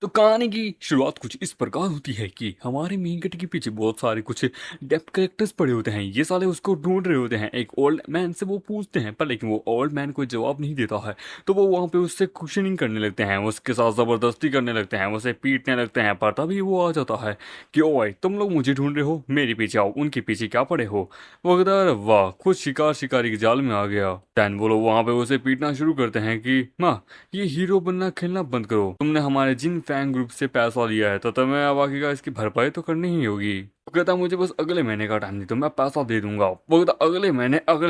तो कहानी की शुरुआत कुछ इस प्रकार होती है कि हमारे मेन गेट के पीछे बहुत सारे कुछ डेप्थ करेक्टर्स पड़े होते हैं। ये साले उसको ढूंढ रहे होते हैं। एक ओल्ड मैन से वो पूछते हैं, पर लेकिन वो ओल्ड मैन कोई जवाब नहीं देता है। तो वो वहाँ पे उससे क्वेश्चनिंग करने लगते हैं, उसके साथ जबरदस्ती करने लगते हैं, उसे पीटने लगते हैं। पर तभी वो आ जाता है कि ओ भाई, तुम लोग मुझे ढूंढ रहे हो, मेरे पीछे आओ। उनके पीछे क्या पड़े हो? वो कहता है, "अरे वाह, खुद शिकार शिकारी के जाल में आ गया।" दैन वो लोग वहाँ पे उसे पीटना शुरू करते हैं कि माँ, ये हीरो बनना खेलना बंद करो। तुमने हमारे जिन फैन ग्रुप से पैसा लिया है तो तुम्हें अब आखिरकार इसकी भरपाई तो करनी ही होगी। वो कहता मुझे बस अगले महीने का टाइम नहीं तो मैं पैसा दे दूंगा। वो कहता अगले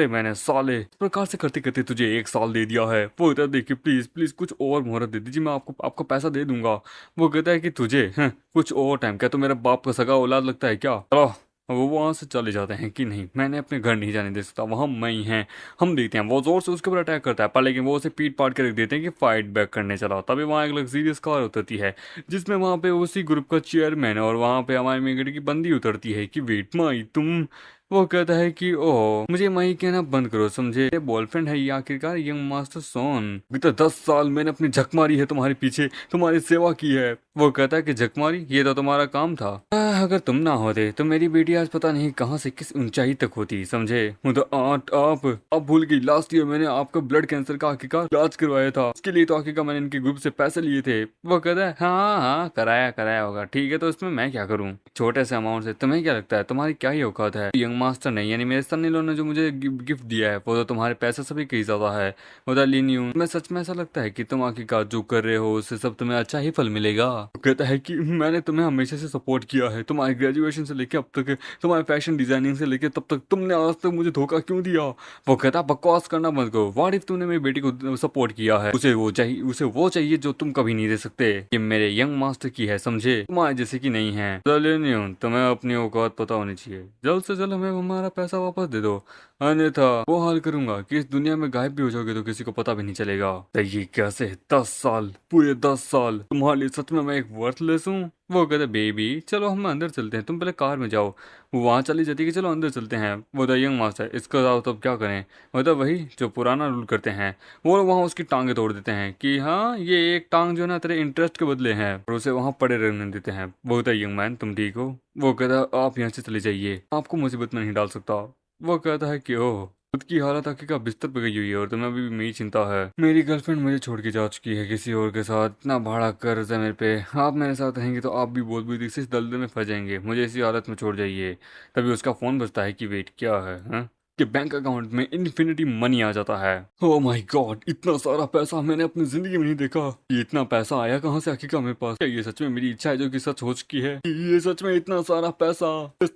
महीने साले, इस प्रकार से करते करते तुझे 1 साल दे दिया है। वो कहता देखिए प्लीज प्लीज कुछ और मोहलत दे दीजिए, मैं आपको आपका पैसा दे दूंगा। वो कहता है कि तुझे कुछ और टाइम, क्या तो मेरे बाप का सगा औलाद लगता है क्या? चलो। वो वहां से चले जाते हैं कि नहीं, मैंने अपने घर नहीं जाने दे सकता, वहां मैं ही है। हम देखते हैं। वो जोर से उसके ऊपर अटैक करता है, पर लेकिन वो उसे पीट पाट के रख देते हैं कि फाइट बैक करने चला। तभी वहाँ एक लग्जरियस कार उतरती है, जिसमें वहाँ पे उसी ग्रुप का चेयरमैन और वहाँ पे हमारे मेगड़ी की बंदी उतरती है कि वेट माई तुम। वो कहता है कि ओह, मुझे माई कहना बंद करो, समझे? बॉयफ्रेंड है ये आखिरकार, यंग मास्टर सोन। बीते 10 साल मैंने अपनी झक मारी है तुम्हारे पीछे, तुम्हारी सेवा की है। वो कहता है कि झक मारी, ये तो तुम्हारा काम था। अगर तुम ना होते तो मेरी बेटी आज पता नहीं कहाँ से किस ऊंचाई तक होती, समझे? वो तो आप भूल गई, लास्ट ईयर मैंने आपका ब्लड कैंसर का आखिरकार इलाज करवाया था, उसके लिए तो आखिरकार मैंने इनके ग्रुप से पैसे लिए थे। वो कहता है हाँ हाँ, कराया कराया होगा, ठीक है, तो इसमें मैं क्या करूँ छोटे से अमाउंट से? तुम्हें क्या लगता है तुम्हारी क्या ही औकात है? यंग मास्टर नहीं, यानी मेरे सन इन लॉ ने जो मुझे गिफ्ट दिया है वो तो तुम्हारे पैसे से भी कहीं ज्यादा है। वो लीन यू, मैं सच में ऐसा लगता है कि तुम आखिरकार जो कर रहे हो उससे सब तुम्हें अच्छा ही फल मिलेगा। वो कहता है कि मैंने तुम्हें हमेशा से सपोर्ट किया है, तुम्हारे ग्रेजुएशन से लेके अब तक, तुम्हारे फैशन डिजाइनिंग से लेके तब तक, तुमने आज तक मुझे धोखा क्यों दिया? वो कहता बकवास करना बंद करो। व्हाट इफ तुमने मेरी बेटी को सपोर्ट किया है, उसे वो चाहिए जो तुम कभी नहीं दे सकते। ये मेरे यंग मास्टर की है, समझे? तुम्हारे जैसे की नहीं है। तुम्हें अपनी औकात पता होनी चाहिए। जल्द से जल्द हमें हमारा पैसा वापस दे दो, अन्यथा वो हाल करूंगा कि इस दुनिया में गायब भी हो जाओगे तो किसी को पता भी नहीं चलेगा। तो ये कैसे 10 साल, पूरे 10 साल तुम्हारे लिए सच में मैं एक वर्थलेस हूँ? वो कहते बेबी चलो हम अंदर चलते हैं, तुम पहले कार में जाओ। वो वहां चली जाती है कि चलो अंदर चलते हैं। वो तो यंग मास्टर, इसका जाओ तो अब क्या करें? वो तो वही जो पुराना रूल करते हैं। वो लोग वहां उसकी टांगे तोड़ देते हैं कि हाँ, ये एक टांग जो है ना तेरे इंटरेस्ट के बदले है, और उसे वहां पड़े रहने देते हैं। वो होता है यंग मैन, तुम ठीक हो? वो कहता आप यहाँ से चले जाइए, आपको मुसीबत में नहीं डाल सकता। वो कहता है कि ओह, खुद की हालत आखिर का बिस्तर पे गई हुई है और तुम्हें अभी भी मेरी चिंता है। मेरी गर्लफ्रेंड मुझे छोड़ के जा चुकी है किसी और के साथ, इतना भाड़ा कर्ज है मेरे पे। आप मेरे साथ रहेंगे तो आप भी बहुत बुरी से इस दलदल में फंस जाएंगे, मुझे इसी हालत में छोड़ जाइए। तभी उसका फोन बजता है कि वेट क्या है, हाँ? कि बैंक अकाउंट में इन्फिनिटी मनी आ जाता है। ओह माय गॉड, इतना सारा पैसा मैंने अपनी जिंदगी में नहीं देखा। ये इतना पैसा आया कहाँ से आखिरकार मेरे पास? क्या ये सच में मेरी इच्छा है जो कि सच हो चुकी है? ये सच में इतना सारा पैसा,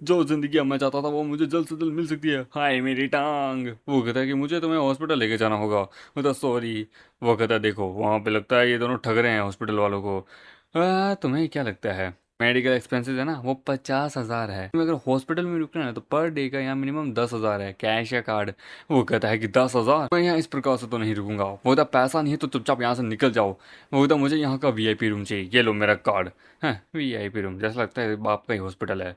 जो जिंदगी अब मैं चाहता था वो मुझे जल्द से जल्द मिल सकती है। हाय मेरी टांग। वो कहता है कि मुझे तुम्हें हॉस्पिटल लेके जाना होगा। मतलब सॉरी। वो कहता है देखो वहां पे लगता है ये दोनों ठग रहे हैं हॉस्पिटल वालों को। तुम्हें क्या लगता है मेडिकल एक्सपेंसेस है ना वो 50,000 है? तुम्हें अगर हॉस्पिटल में रुकना है तो पर डे का यहाँ मिनिमम 10,000 है, कैश या कार्ड? वो कहता है कि 10,000, मैं यहाँ इस प्रकार से तो नहीं रुकूंगा। वो कहता पैसा नहीं है तो चुपचाप यहाँ से निकल जाओ। वो कहता मुझे यहाँ का वीआईपी रूम चाहिए, ये लो मेरा कार्ड है। वीआईपी रूम जैसा लगता है बाप का ही हॉस्पिटल है।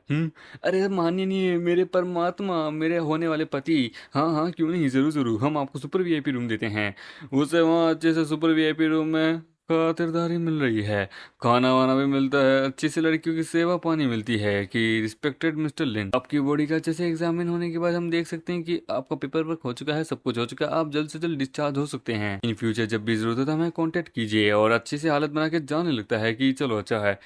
अरे मानिए नहीं मेरे परमात्मा, मेरे होने वाले पति। हाँ हाँ क्यों नहीं, जरूर जरूर, हम आपको सुपर वीआईपी रूम देते हैं। उसे वहाँ अच्छे से सुपर वीआईपी रूम में खातिरदारी मिल रही है, खाना वाना भी मिलता है, अच्छी सी लड़कियों की सेवा पानी मिलती है कि रिस्पेक्टेड मिस्टर लिन, आपकी बॉडी का अच्छे से एग्जामिन होने के बाद हम देख सकते हैं कि आपका पेपर वर्क हो चुका है, सब कुछ हो चुका है, आप जल्द से जल्द डिस्चार्ज हो सकते हैं। इन फ्यूचर जब भी जरूरत हो तो हमें कांटेक्ट कीजिए। और अच्छी सी हालत बना के जाने लगता है कि चलो अच्छा है।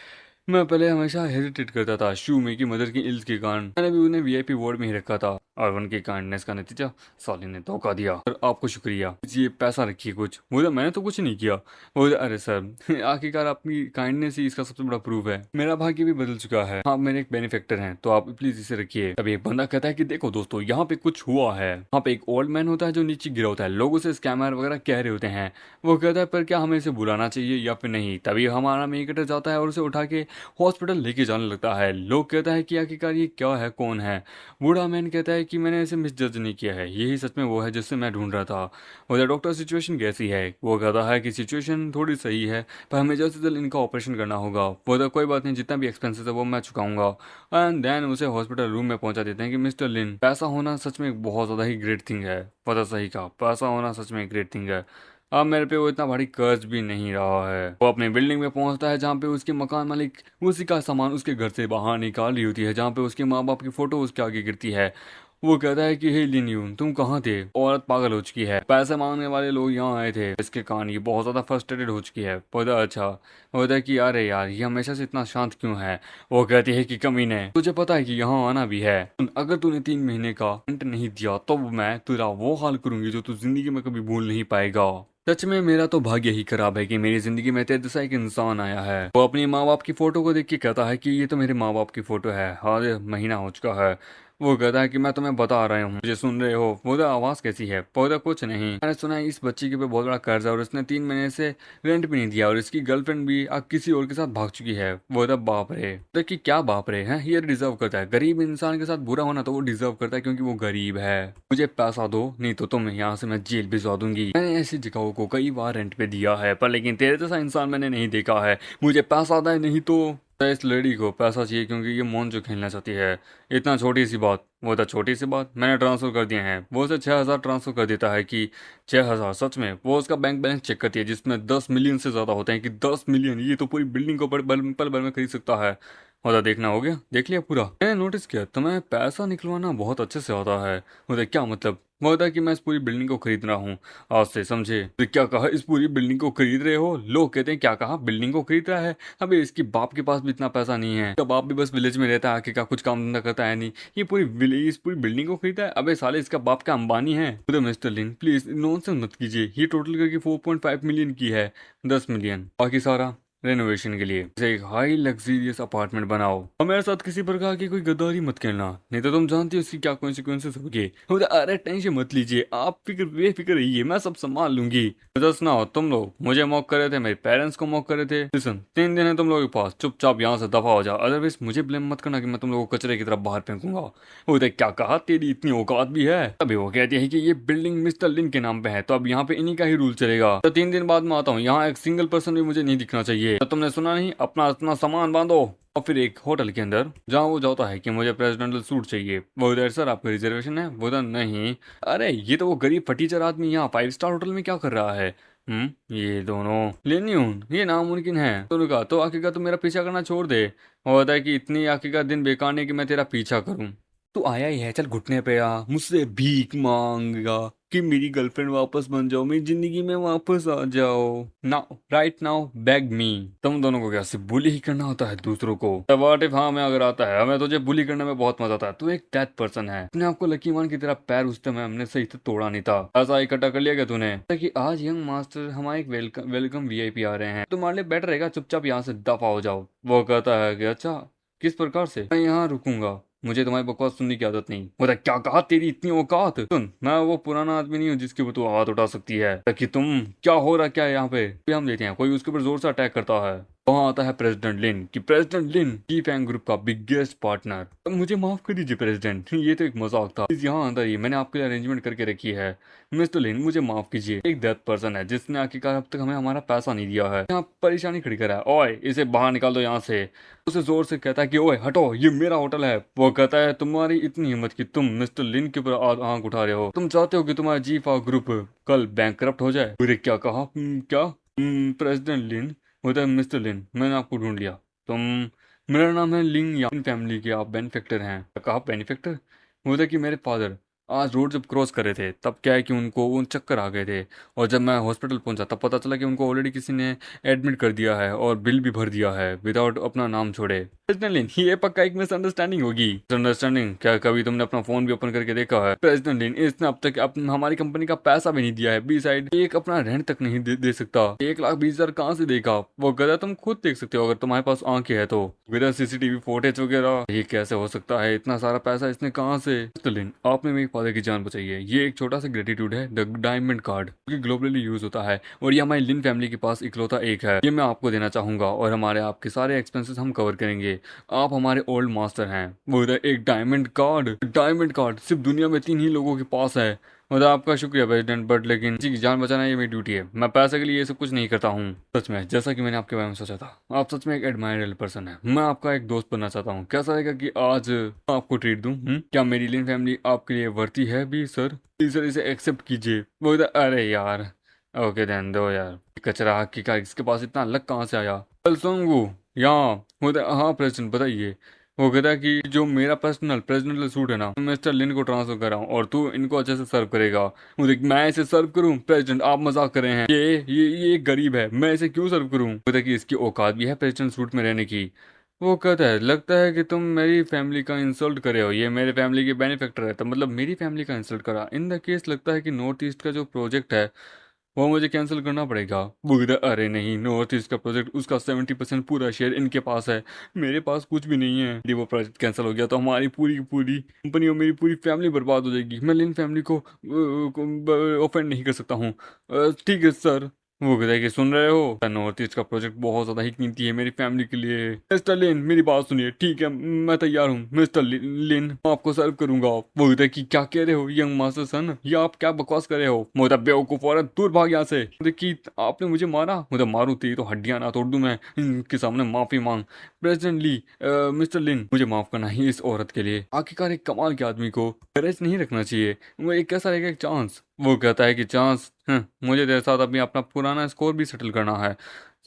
मैं पहले हमेशा हेजिटेट करता था शू में की मदर की इल्स के कारण, मैंने भी उन्हें वीआईपी वार्ड में ही रखा था, और उनकी काइंडनेस का नतीजा साली ने धोखा दिया। और आपको शुक्रिया, ये पैसा रखिए कुछ। बोला मैंने तो कुछ नहीं किया। बोले अरे सर आखिरकार आपकी काइंडनेस ही इसका सबसे बड़ा प्रूफ है, मेरा भाग्य भी बदल चुका है, आप मेरे एक बेनिफेक्टर हैं तो आप प्लीज इसे रखिए। तभी एक बंदा कहता है कि देखो दोस्तों यहाँ पे कुछ हुआ है। वहाँ पे एक ओल्ड मैन होता है जो नीचे गिरा होता है, लोग उसे स्कैमर वगैरह कह रहे होते हैं। वो कहता है पर क्या हमें इसे बुलाना चाहिए या फिर नहीं? तभी हमारा मेडिकेटर जाता है और उसे उठा के हॉस्पिटल लेके जाने लगता है। लोग कहता है कि आखिरकार ये क्या है, कौन है? बूढ़ा मैन कहता है कि मैंने इसे मिसजज नहीं किया है, यही सच में वो है जिससे मैं ढूंढ रहा था। बोला डॉक्टर सिचुएशन कैसी है? वो कहता है कि सिचुएशन थोड़ी सही है, पर हमें जल्द से जल्द इनका ऑपरेशन करना होगा। बोला कोई बात नहीं, जितना भी एक्सपेंसेस है वो मैं चुकाऊंगा। एंड देन उसे हॉस्पिटल रूम में पहुंचा देते हैं कि मिस्टर लिन, पैसा होना सच में एक बहुत ज़्यादा ही ग्रेट थिंग है। पता सही कहा, पैसा होना सच में एक ग्रेट थिंग है। अब मेरे पे वो इतना भारी कर्ज भी नहीं रहा है। वो अपनी बिल्डिंग में पहुंचता है जहाँ पे उसके मकान मालिक उसी का सामान उसके घर से बाहर निकाल रही होती है, जहाँ पे उसके माँ बाप की फोटो उसके आगे गिरती है। वो कहता है कि हे लिन, तुम कहाँ थे? औरत पागल हो चुकी है, पैसे मांगने वाले लोग यहाँ आए थे। इसके कान ये बहुत ज्यादा फ्रस्ट्रेटेड हो चुकी है। पता अच्छा होता है कि अरे यार ये हमेशा से इतना शांत क्यों है। वो कहती है कि कमीने, तुझे पता है कि यहाँ आना भी है। अगर तूने 3 महीने का रेंट नहीं दिया तो मैं तेरा वो हाल करूंगी जो तू जिंदगी में कभी भूल नहीं पाएगा। सच में मेरा तो भाग्य ही खराब है कि मेरी जिंदगी में तेरे जैसा एक इंसान आया है। वो अपने माँ बाप की फोटो को देख के कहता है कि ये तो मेरे माँ बाप की फोटो है, हर महीना हो चुका है। वो कहता है कि मैं तुम्हें बता रहा हूँ, मुझे सुन रहे हो? वो आवाज कैसी है? पौधा कुछ नहीं, मैंने सुना है इस बच्ची के पे बहुत बड़ा कर्ज है और उसने 3 महीने से रेंट भी नहीं दिया और इसकी गर्लफ्रेंड भी अब किसी और के साथ भाग चुकी है। वो बाप रे, तो कि क्या बाप रे है, ये डिजर्व करता है। गरीब इंसान के साथ बुरा होना तो वो डिजर्व करता है क्योंकि वो गरीब है। मुझे पैसा दो, नहीं तो तुम यहाँ से मैं जेल भिजवा दूंगी। मैंने ऐसी जगहों को कई बार रेंट पे दिया है, पर लेकिन तेरे जैसा इंसान मैंने नहीं देखा है। मुझे पैसा आता है, नहीं तो इस लड़की को पैसा चाहिए क्योंकि ये मोन जो खेलना चाहती है। इतना छोटी सी बात, वो था छोटी सी बात, मैंने ट्रांसफर कर दिए हैं। वो उसे 6,000 ट्रांसफर कर देता है कि 6,000 सच में। वो उसका बैंक बैलेंस चेक करती है जिसमें 10 मिलियन से ज्यादा होते हैं कि 10 मिलियन, ये तो पूरी बिल्डिंग को पल भर में खरीद सकता है। होता देखना हो गया, देख लिया पूरा। मैंने नोटिस किया तुम्हें पैसा निकलवाना बहुत अच्छे से आता है। होता क्या मतलब? वो होता है कि मैं इस पूरी बिल्डिंग को खरीद रहा हूँ आज से, समझे? तो क्या कहा, इस पूरी बिल्डिंग को खरीद रहे हो? लोग कहते हैं क्या कहा, बिल्डिंग को खरीद रहा है? अबे इसकी बाप के पास भी इतना पैसा नहीं है, इसका बाप भी बस विलेज में रहता है, आके का कुछ काम धंधा करता है नहीं। ये पूरी विलेज इस पूरी बिल्डिंग को खरीदा है? अबे साले इसका बाप का अंबानी है। तो मिस्टर लिन प्लीज नॉनसेंस मत कीजिए, ये टोटल करके 4.5 मिलियन की है, 10 मिलियन बाकी सारा रेनोवेशन के लिए। इसे एक हाई लग्जरियस अपार्टमेंट बनाओ और मेरे साथ किसी प्रकार की कोई गद्दारी मत करना, नहीं तो तुम जानती हो इसकी क्या कॉन्सिक्वेंसेस होंगे। अरे टेंशन मत लीजिए, आप बेफिक्र रहिए, मैं सब संभाल लूंगी। वजह सुनाओ, तुम लोग मुझे मॉक कर रहे थे, मेरे पेरेंट्स को मॉक कर रहे थे। लिसन, 3 दिन है तुम लोगों के पास, चुपचाप यहाँ से दफा हो जाओ, अदरवाइज मुझे ब्लेम मत करना कि मैं तुम लोगों को कचरे की तरफ बाहर फेंकूंगा। वो क्या कहा, तेरी इतनी औकात भी है? अभी वो कहती है कि ये बिल्डिंग मिस्टर लिन के नाम पे है, तो अब यहाँ पे इन्हीं का ही रूल चलेगा। तो 3 दिन बाद मैं आता हूँ, यहाँ एक सिंगल पर्सन भी मुझे नहीं दिखना चाहिए। तो तुमने सुना नहीं, अपना अपना सामान बांधो। और फिर एक होटल के अंदर जहाँ वो जाता है कि मुझे प्रेसिडेंशियल सूट चाहिए, वो इधर सर आपका रिजर्वेशन है? वो इधर नहीं। अरे ये तो वो गरीब फटीचर आदमी यहाँ 5 स्टार होटल में क्या कर रहा है? ये दोनों लेनियन, ये नामुमकिन है। दोनों का तो आखिरकार तू मेरा पीछा करना छोड़ दे। और होता है कि इतनी आखिरकार दिन बेकार नहीं कि मैं तेरा पीछा करूं। तू आया ही है, चल घुटने पे आ, मुझसे भीख मांगेगा कि मेरी गर्लफ्रेंड वापस बन जाओ, मेरी जिंदगी में वापस आ जाओ। नाउ राइट नाउ बेग मी। तुम दोनों को क्या सिर्फ बुली ही करना होता है दूसरों को? व्हाट इफ हाँ मैं अगर आता है, हमें तुझे बुली करने में बहुत मजा आता है। तू एक डेथ पर्सन है, अपने आपको लकी मान की तेरा पैर उस समय हमने सही से तोड़ा नहीं था। ऐसा इकट्ठा कर लिया क्या तूने कि आज यंग मास्टर हमारे एक वेलकम वीआईपी आ रहे हैं, तुम्हारे लिए बेटर रहेगा चुपचाप यहाँ से दफा हो जाओ। वो कहता है कि अच्छा किस प्रकार से? मैं यहाँ रुकूंगा, मुझे तुम्हारी बकवास सुनने की आदत नहीं। बोला क्या कहा, तेरी इतनी औकात? सुन, मैं वो पुराना आदमी नहीं हूँ जिसके ऊपर तू हाथ उठा सकती है। कि तुम क्या हो रहा क्या है यहाँ पे? हम लेते हैं कोई उसके ऊपर जोर से अटैक करता है। वहां आता है प्रेसिडेंट लिन कि प्रेसिडेंट लिन की फैंग ग्रुप का बिगेस्ट पार्टनर। तो मुझे माफ कर दीजिए प्रेसिडेंट, ये तो एक मजाक था। यहाँ अंदर ही मैंने आपके लिए अरेंजमेंट करके रखी है। मिस्टर लिन मुझे माफ कीजिए, एक डेथ पर्सन है जिसने आखिरकार अब तक हमें हमारा पैसा नहीं दिया है, यहाँ परेशानी खड़ी करा है। ओए इसे बाहर निकाल दो यहाँ से। उसे जोर से कहता है कि ओए हटो, ये मेरा होटल है। वो कहता है तुम्हारी इतनी हिम्मत कि तुम मिस्टर लिन के ऊपर आंख उठा रहे हो? तुम चाहते हो कि तुम्हारा जीफा ग्रुप कल बैंकरप्ट हो जाए? पूरे क्या कहा? क्या? प्रेसिडेंट लिन होता है मिस्टर लिन, मैंने आपको ढूंढ लिया। तुम, मेरा नाम है लिंग या फैमिली के आप बेनिफेक्टर हैं। कहा बेनिफेक्टर? होता है कि मेरे फादर आज रोड जब क्रॉस कर रहे थे तब क्या है कि उनको उन चक्कर आ गए थे, और जब मैं हॉस्पिटल पहुंचा तब पता चला कि उनको ऑलरेडी किसी ने एडमिट कर दिया है और बिल भी भर दिया है विदाउट अपना नाम छोड़े। प्रेसिडेंट लिन ये पक्का एक मिसअंडरस्टैंडिंग होगी। मिसअंडरस्टैंडिंग क्या? कभी तुमने अपना फोन भी ओपन करके देखा है? प्रेसिडेंट लिन इसने अब तक हमारी कंपनी का पैसा भी नहीं दिया है, बी साइड एक अपना रेंट तक नहीं दे सकता। 1,20,000 कहाँ से देगा? वो कहता तुम खुद देख सकते हो अगर तुम्हारे पास आंखें है तो, विद सीसीटीवी फुटेज वगैरह। ये कैसे हो सकता है, इतना सारा पैसा इसने कहाँ से? लिन आपने मेरे फादर की जान बचाई है, ये एक छोटा सा ग्रेटिट्यूड है। The diamond card globally use होता है और ये हमारी लिन फैमिली के पास इकलौता एक है, ये मैं आपको देना चाहूंगा और हमारे आपके सारे एक्सपेंसेस हम कवर करेंगे। आप हमारे ओल्ड मास्टर हैं। वो इधर एक डायमंड कार्ड, डायमंड कार्ड सिर्फ दुनिया में 3 ही लोगों के पास है। मतलब आपका शुक्रिया प्रेसिडेंट, बट लेकिन किसी की जान बचाना ये मेरी ड्यूटी है, मैं पैसे के लिए ये सब कुछ नहीं करता हूँ। सच में जैसा कि मैंने आपके बारे में सोचा था, आप सच में एक एडमायरेबल पर्सन है। मैं आपका एक दोस्त बनना चाहता हूँ, कैसा रहेगा कि आज आपको ट्रीट दूं? क्या मेरी लिन फैमिली आपके लिए वर्ती है भी सर? प्लीज सर इसे एक्सेप्ट कीजिए। वो इधर अरे यार ओके देन दो यार। कचरा की का इसके पास इतना लक कहाँ से आया? कल सोंगू यहाँ होता। हाँ प्रेसिडेंट बताइए। वो कहता है कि जो मेरा पर्सनल प्रेसिडेंटल सूट है ना, मिस्टर लिन को ट्रांसफर कर रहा हूँ और तू इनको अच्छे से सर्व करेगा। वो देख, मैं इसे सर्व करूँ? प्रेसिडेंट आप मजाक कर रहे हैं, ये एक गरीब है, मैं इसे क्यों सर्व करूँ? कहता है कि इसकी औकात भी है प्रेसिडेंट सूट में रहने की। वो कहता है लगता है कि तुम मेरी फैमिली का इंसल्ट करे हो, ये मेरे फैमिली के बेनिफैक्टर है, तो मतलब मेरी फैमिली का इंसल्ट करा। इन द केस लगता है कि नॉर्थ ईस्ट का जो प्रोजेक्ट है वो मुझे कैंसिल करना पड़ेगा। बुगदा अरे नहीं, नॉर्थ ईस्ट का प्रोजेक्ट उसका 70% पूरा शेयर इनके पास है, मेरे पास कुछ भी नहीं है। यदि वो प्रोजेक्ट कैंसिल हो गया तो हमारी पूरी की पूरी कंपनी और मेरी पूरी फैमिली बर्बाद हो जाएगी। मैं लिन फैमिली को ऑफेंड नहीं कर सकता हूँ। ठीक है सर। वो कहता है कि सुन रहे हो, नॉर्थ ईस्ट का प्रोजेक्ट बहुत ज्यादा ही कीमती है मेरी फैमिली के लिए। मिस्टर लिन मेरी बात सुनिए, ठीक है मैं तैयार हूँ मिस्टर लिन, मैं आपको सर्व करूंगा। वो कहता है कि क्या कह रहे हो यंग मास्टर सन, ये आप क्या बकवास कर रहे हो? मतलब बेवकूफ औरत दूर भाग यहाँ से। कि आपने मुझे मारा, मतलब मारू तेरी तो हड्डियां ना तोड़ दूं मैं इनके सामने। माफी मांग प्रेसिडेंट ली। मिस्टर लिन मुझे माफ करना ही इस औरत के लिए। आखिरकार एक कमाल के आदमी को करेज नहीं रखना चाहिए। वो एक कैसा रहेगा एक चांस। वो कहता है कि चांस मुझे तेरे साथ अभी अपना पुराना स्कोर भी सेटल करना है,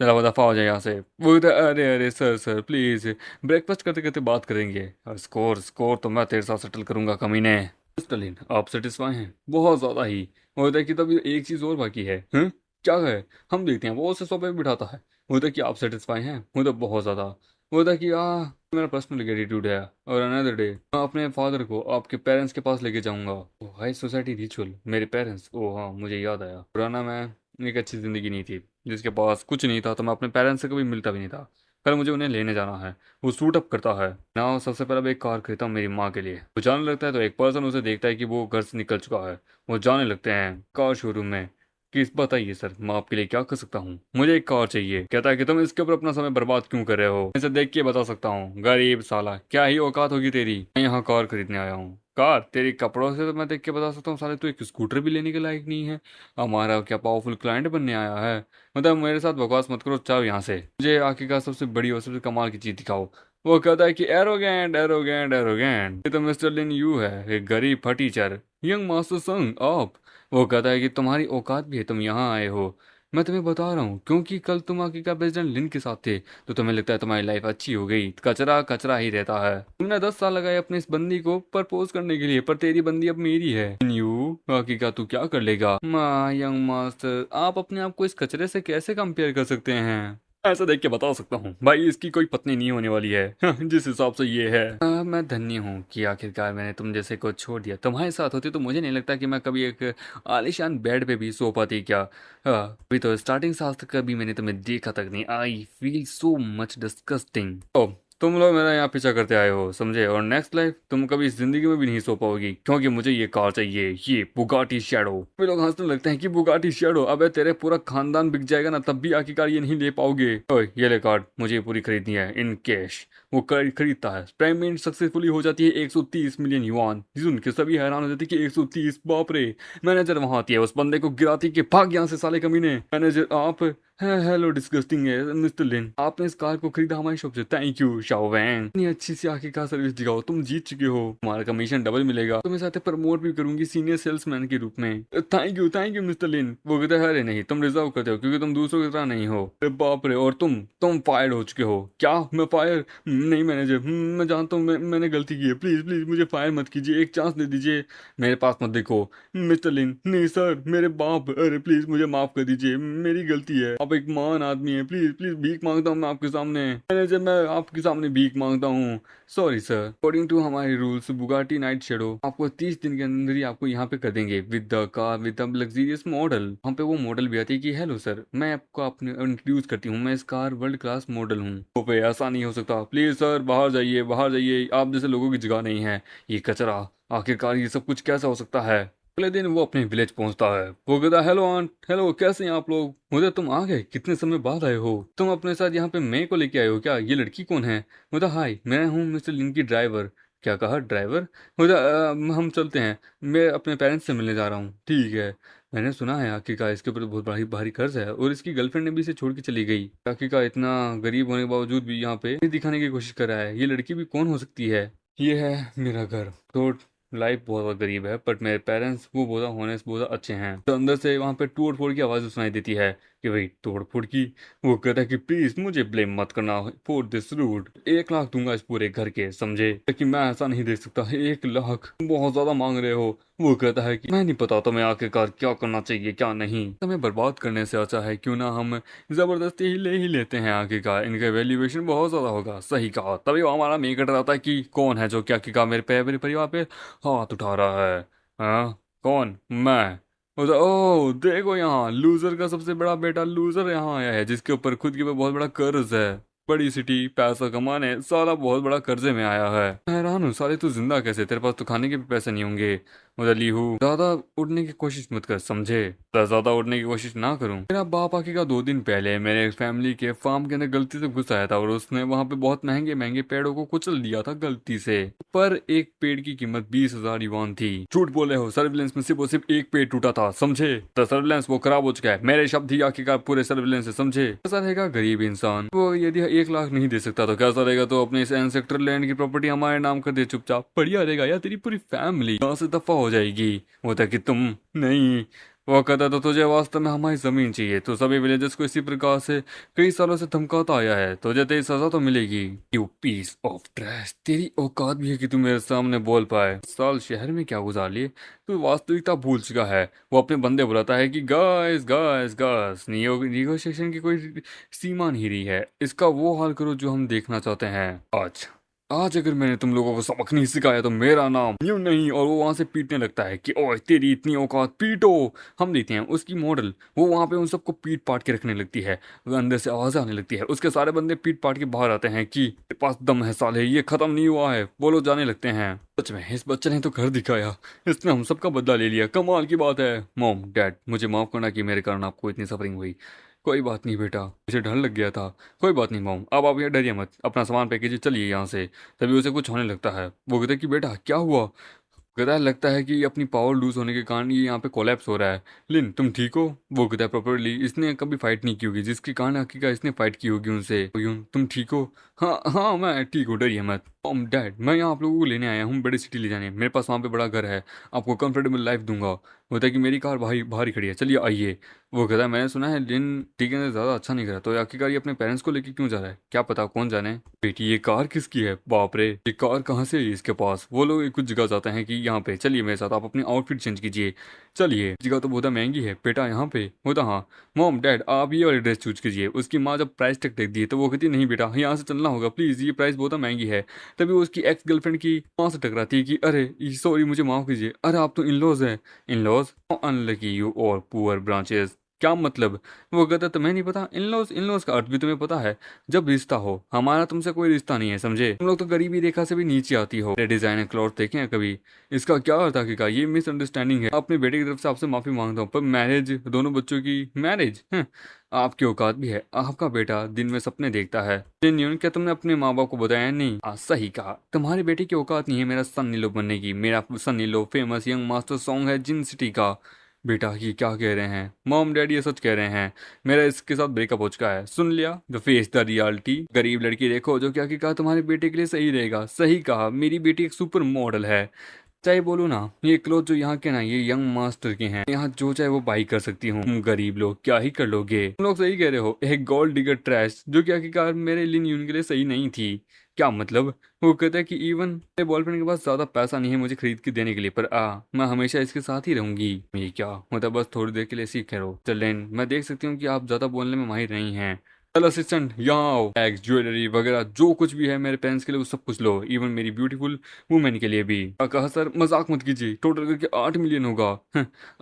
चला वो दफा हो जाए यहाँ से। वो कहता है अरे अरे सर सर प्लीज, ब्रेकफास्ट करते करते बात करेंगे। स्कोर स्कोर तो मैं तेरे साथ सेटल करूंगा कमीने। मिस्टर लिन आप सेटिस्फाई हैं? बहुत ज्यादा ही। होता है कि तभी एक चीज और बाकी है। क्या है? हम देखते हैं। वो उसे सोफे पे बिठाता है। होता है कि आप सेटिस्फाई हैं? होता बहुत ज्यादा। होता है कि मेरा पर्सनल ग्रेटिट्यूड है और अनदर डे मैं अपने फादर को आपके पेरेंट्स के पास लेके जाऊंगा। ओ हाई सोसाइटी रिचुअल, मेरे पेरेंट्स, ओ हाँ मुझे याद आया। पुराना मैं एक अच्छी जिंदगी नहीं थी, जिसके पास कुछ नहीं था, तो मैं अपने पेरेंट्स से कभी मिलता भी नहीं था। कल मुझे उन्हें लेने जाना है। वो सूट अप करता है ना, सबसे पहले मैं एक कार खरीदता हूँ मेरी माँ के लिए। वो जाने लगता है तो एक पर्सन उसे देखता है कि वो घर से निकल चुका है। वो जाने लगते हैं कार शोरूम में। कि बताइए सर मैं आपके लिए क्या कर सकता हूँ? मुझे एक कार चाहिए। कहता है कि तुम इसके ऊपर अपना समय बर्बाद क्यों कर रहे हो? इसे देख के बता सकता हूँ, गरीब साला, क्या ही औकात होगी तेरी? मैं यहाँ कार खरीदने आया हूँ। कार? तेरी कपड़ों से तो मैं देख के बता सकता हूँ साले तू एक स्कूटर भी लेने के लायक नहीं है। हमारा क्या पावरफुल क्लाइंट बनने आया है? मतलब मेरे साथ बकवास मत करो, चाहो यहाँ से। मुझे आखिरकार सबसे बड़ी और सबसे कमाल की चीज दिखाओ। वो कहता है कि एरोगेंट एरोगेंट एरोगेंट, ये तो मिस्टर लिन यू है, एक गरीब फटीचर। यंग मास्टर संग आप। वो कहता है कि तुम्हारी औकात भी है, तुम यहाँ आए हो। मैं तुम्हें बता रहा हूँ क्योंकि कल तुम आखिरकार प्रेसिडेंट लिन के साथ थे, तो तुम्हें लगता है तुम्हारी लाइफ अच्छी हो गई। कचरा कचरा ही रहता है। तुमने 10 साल लगाए अपने इस बंदी को प्रपोज करने के लिए, पर तेरी बंदी अब मेरी है। यू आखिरकार तू क्या कर लेगा? माँ यंग मास्टर, आप अपने आप को इस कचरे से कैसे कंपेयर कर सकते हैं? ऐसा देख के बता सकता हूँ भाई, इसकी कोई पत्नी नहीं होने वाली है जिस हिसाब से ये है। मैं धन्य हूँ कि आखिरकार मैंने तुम जैसे को छोड़ दिया। तुम्हारे साथ होती तो मुझे नहीं लगता कि मैं कभी एक आलीशान बेड पे भी सो पाती। क्या अभी तो स्टार्टिंग से आज तक कभी मैंने तुम्हें देखा तक नहीं। I feel so much disgusting. ओ तुम लोग मेरा यहाँ पीछा करते आए हो समझे, और नेक्स्ट लाइफ तुम कभी इस जिंदगी में भी नहीं सो पाओगी, क्योंकि मुझे ये कार चाहिए, ये बुगाटी शैडो। वे लोग हंसने लगते हैं कि बुगाटी शैडो, अबे तेरे पूरा खानदान बिक जाएगा ना तब भी आखिरकार ये नहीं ले पाओगे। ओए ये ले कार्ड, मुझे ये पूरी खरीदनी है इन कैश। वो खरीदता है। पेमेंट सक्सेसफुली हो जाती है 130 मिलियन युआन। सुन के सभी हैरान हो जाते हैं कि 130, बाप रे। मैनेजर वहां आती है, उस बंदे को गिराती के भाग यहाँ से साले कमीने। मैनेजर आप हेलो डिस्गस्टिंग है मिस्टर लिन, आपने इस कार को खरीदा हमारी शॉप से, थैंक यू शाओवैंग। इतनी अच्छी सी आखिरकार सर्विस दिखाओ, तुम जीत चुके हो, तुम्हारा कमीशन डबल मिलेगा, तुम्हें साथ प्रमोट भी करूंगी सीनियर सेल्समैन के रूप में। थैंक यू मिस्टर लिन। वो कहता है अरे नहीं, तुम रिजर्व करते हो क्योंकि तुम दूसरों की तरह नहीं हो। अरे बाप रे, और तुम फायर हो चुके हो। क्या मैं फायर? नहीं मैनेजर, मैं जानता हूँ मैंने गलती की है, प्लीज प्लीज मुझे फायर मत कीजिए, एक चांस दे दीजिए। मेरे पास मत देखो मिस्टर लिन। नहीं सर, मेरे बाप, अरे प्लीज मुझे माफ कर दीजिए, मेरी गलती है, आप एक महान आदमी है, प्लीज प्लीज भीख मांगता हूँ मैं आपके सामने। मैनेजर मैं आपके सामने भीख मांगता हूँ। सॉरी सर, अकॉर्डिंग टू हमारे रूल्स बुगाटी नाइट शेडो आपको 30 दिन के अंदर ही आपको यहाँ पे कर देंगे with the car with the luxurious model. वहाँ पे वो मॉडल भी आती है कि हेलो सर, मैं आपको अपने इंट्रोड्यूस करती हूँ, मैं इस कार वर्ल्ड क्लास मॉडल हूँ। तो पे ऐसा नहीं हो सकता, प्लीज सर बाहर जाइए बाहर जाइए, आप जैसे लोगों की जगह नहीं है ये कचरा। आखिरकार ये सब कुछ कैसा हो सकता है? अगले दिन वो अपने विलेज पहुंचता है। वो कहता है हेलो आंट, हेलो कैसे हैं आप लोग? मुझे तुम आ गए, कितने समय बाद आए हो? तुम अपने साथ यहाँ पे मैं को लेके आए हो क्या? ये लड़की कौन है? मुझे हाय, मैं हूँ मिस्टर लिन की ड्राइवर। क्या कहा ड्राइवर? मुझे हम चलते हैं, मैं अपने पेरेंट्स से मिलने जा रहा हूँ। ठीक है। मैंने सुना है आखिरकार इसके ऊपर तो बहुत भारी भारी कर्ज है और इसकी गर्लफ्रेंड ने भी इसे छोड़ के चली गई। आखिरकार इतना गरीब होने के बावजूद भी यहाँ पे दिखाने की कोशिश कर रहा है। ये लड़की भी कौन हो सकती है? ये है मेरा घर। तो लाइफ बहुत गरीब है, बट मेरे पेरेंट्स वो बहुत होने से बहुत अच्छे हैं। तो अंदर से वहाँ पे तोड़ फोड़ की आवाज़ सुनाई देती है कि भाई तोड़ फोड़ की। वो कहता है कि प्लीज मुझे ब्लेम मत करना फॉर दिस रूड, 1 लाख दूंगा इस पूरे घर के, समझे? लेकिन मैं ऐसा नहीं दे सकता, 1 लाख बहुत ज्यादा मांग रहे हो। वो कहता है कि मैं नहीं पता तुम्हें आखिरकार क्या करना चाहिए क्या नहीं, हमें बर्बाद करने से अच्छा है क्यों ना हम जबरदस्ती ही लेते हैं, आखिरकार इनका वैल्यूएशन बहुत ज्यादा होगा। सही कहा। तभी वो हमारा मेक कट आता है कि कौन है जो क्या क्या मेरे पे मेरे परिवार पे हाथ उठा रहा है। हाँ, कौन? मैं। ओ देखो, यहाँ लूजर का सबसे बड़ा बेटा लूजर यहाँ आया है, जिसके ऊपर खुद के ऊपर बहुत बड़ा कर्ज है। बड़ी सिटी पैसा कमाने साला बहुत बड़ा कर्जे में आया है। मैं हैरान हूँ, साले तू जिंदा कैसे? तेरे पास तो खाने के भी पैसे नहीं होंगे। उधर हूँ, ज्यादा उड़ने की कोशिश मत कर, समझे? ज्यादा उड़ने की कोशिश ना करूं। मेरा बाप आके का 2 दिन पहले मेरे फैमिली के फार्म के अंदर गलती से घुस आया था और उसने वहां पे बहुत महंगे महंगे पेड़ों को कुचल दिया था गलती से। पर एक पेड़ की कीमत 20,000 युआन थी। झूठ बोले हो, सर्विलेंस में सिर्फ और सिर्फ एक पेड़ टूटा था, समझे? तो सर्विलेंस वो खराब हो चुका है, मेरे शब्द ही आखिरकार पूरे सर्विलेंस है, समझे? कैसा रहेगा गरीब इंसान? वो यदि 1 लाख नहीं दे सकता तो कैसा रहेगा? तो अपने इस एंसेक्टर लैंड की प्रॉपर्टी हमारे नाम कर दे चुपचाप, बढ़िया रहेगा यार। तेरी पूरी फैमिली यहाँ से दफा हो जाएगी। वो था कि तुम नहीं। वो कहता तो तुझे वास्तव में हमारी जमीन चाहिए, तो सभी विलेजर्स को इसी प्रकार से कई सालों से धमकाता आया है, तुझे तेरी सजा तो मिलेगी। यू पीस ऑफ ट्रैश, तेरी औकात भी है कि तू मेरे सामने बोल पाए? साल शहर में क्या गुजार लिए, तू वास्तविकता भूल चुका है। वो अपने बंदे बुलाता है कि गाइस गाइस गाइस, निगोशिएशन की कोई सीमा नहीं रही है, इसका वो हाल करो जो हम देखना चाहते हैं। आज आज अगर मैंने तुम लोगों को सबक नहीं सिखाया तो मेरा नाम यूं नहीं। और वो वहां से पीटने लगता है कि ओए तेरी इतनी औकात, पीटो। हम देखते हैं उसकी मॉडल, वो वहां पे उन सबको पीट पाट के रखने लगती है। वो अंदर से आवाज आने लगती है, उसके सारे बंदे पीट पाट के बाहर आते हैं कि तेरे पास दम है साले, ये खत्म नहीं हुआ है। वो लोग जाने लगते हैं। सच में इस बच्चे ने तो कर दिखाया, इसने हम सबका बदला ले लिया, कमाल की बात है। मॉम डैड, मुझे माफ करना कि मेरे कारण आपको इतनी सफरिंग हुई। कोई बात नहीं बेटा, मुझे डर लग गया था। कोई बात नहीं मॉम, अब आप यहाँ डरिए मत, अपना सामान पैक कीजिए, चलिए यहाँ से। तभी उसे कुछ होने लगता है। वो कहता है कि बेटा क्या हुआ? कहता है लगता है कि अपनी पावर लूज होने के कारण ये यहाँ पे कोलैप्स हो रहा है। लिन तुम ठीक हो? वो कहता है प्रॉपरली, इसने कभी फाइट नहीं की होगी, जिसके कारण आखिरकार इसने फाइट की होगी उनसे। तुम ठीक हो? हाँ हाँ मैं ठीक हूँ, डरिए मत। मॉम डैड, मैं यहाँ आप लोगों को लेने आया हूँ, बड़ी सिटी ले जाने, मेरे पास वहाँ पे बड़ा घर है, आपको कंफर्टेबल लाइफ दूंगा। होता है कि मेरी कार बाहर ही खड़ी है, चलिए आइए। वो कहता है मैंने सुना है लिन ठीक है ज़्यादा अच्छा नहीं करा, तो आखिरकार ये अपने पेरेंट्स को लेके क्यों जा रहा है, क्या पता, कौन जाने। बेटी ये कार किसकी है? बाप रे, ये कार कहाँ से है इसके पास? वो लोग कुछ जगह जाते हैं कि यहाँ पे चलिए मेरे साथ, आप अपनी आउटफिट चेंज कीजिए। चलिए, जगह तो बहुत महंगी है बेटा यहाँ पे। होता हाँ मॉम डैड आप ये वाली ड्रेस चूज कीजिए। उसकी माँ जब प्राइस टैग देख दिए तो वो कहती नहीं बेटा यहाँ से चलना होगा प्लीज़, ये प्राइस बहुत महंगी है। तभी वो उसकी एक्स गर्लफ्रेंड की माँ से टकराती है कि अरे सॉरी मुझे माफ़ कीजिए, अरे आप तो इन लॉज हैं। In laws? अनलकी यू और पुअर ब्रांचेस, क्या मतलब? वो कहता तुम्हें नहीं पता? इन लॉज का अर्थ भी तुम्हें पता है? जब रिश्ता हो, हमारा तुमसे कोई रिश्ता नहीं है, समझे? तुम लोग तो गरीबी रेखा से भी नीचे आती हो। डिजाइनर क्लॉथ देखे हैं कभी? इसका क्या अर्थ आखिरकार? ये मिसअंडरस्टैंडिंग है, अपने बेटे की तरफ से आपसे माफी मांगता हूँ, पर मैरिज, दोनों बच्चों की मैरिज, आपकी औकात भी है? आपका बेटा दिन में सपने देखता है। क्या तुमने अपने माँ बाप को बताया नहीं? सही कहा, तुम्हारे बेटे की औकात नहीं है मेरा सन्नी लो बनने की। मेरा सन्नी लो फेमस यंग मास्टर सॉन्ग है जिन सिटी का। बेटा ये क्या कह रहे हैं? मॉम डैडी ये सच कह रहे हैं, मेरा इसके साथ ब्रेकअप हो चुका है। सुन लिया? The face the reality. गरीब लड़की देखो जो क्या कहा तुम्हारे बेटे के लिए सही रहेगा। सही कहा, मेरी बेटी एक सुपर मॉडल है। चाहे बोलूँ ना, ये क्लोथ जो यहाँ के ना ये यंग मास्टर के हैं, यहाँ जो चाहे वो बाई कर सकती हूँ। तुम गरीब लोग क्या ही कर लोगे? तुम लोग सही कह रहे हो, एक गोल्ड डिगर ट्रैश जो कि आखिरकार मेरे लिन यून के लिए सही नहीं थी। क्या मतलब? वो कहता है कि इवन मेरे बॉयफ्रेंड के पास ज्यादा पैसा नहीं है मुझे खरीद के देने के लिए, पर मैं हमेशा इसके साथ ही रहूंगी। ये क्या मतलब? बस थोड़ी देर के लिए सीख रहो। चलें, मैं देख सकती हूँ कि आप ज्यादा बोलने में माहिर नहीं हैं। चल असिस्टेंट यहाँ आओ, बैग्स ज्वेलरी वगैरह जो कुछ भी है मेरे पेरेंट्स के लिए वो सब कुछ लो, इवन मेरी ब्यूटीफुल वुमेन के लिए भी। कहा सर मजाक मत कीजिए, टोटल करके 8 मिलियन होगा।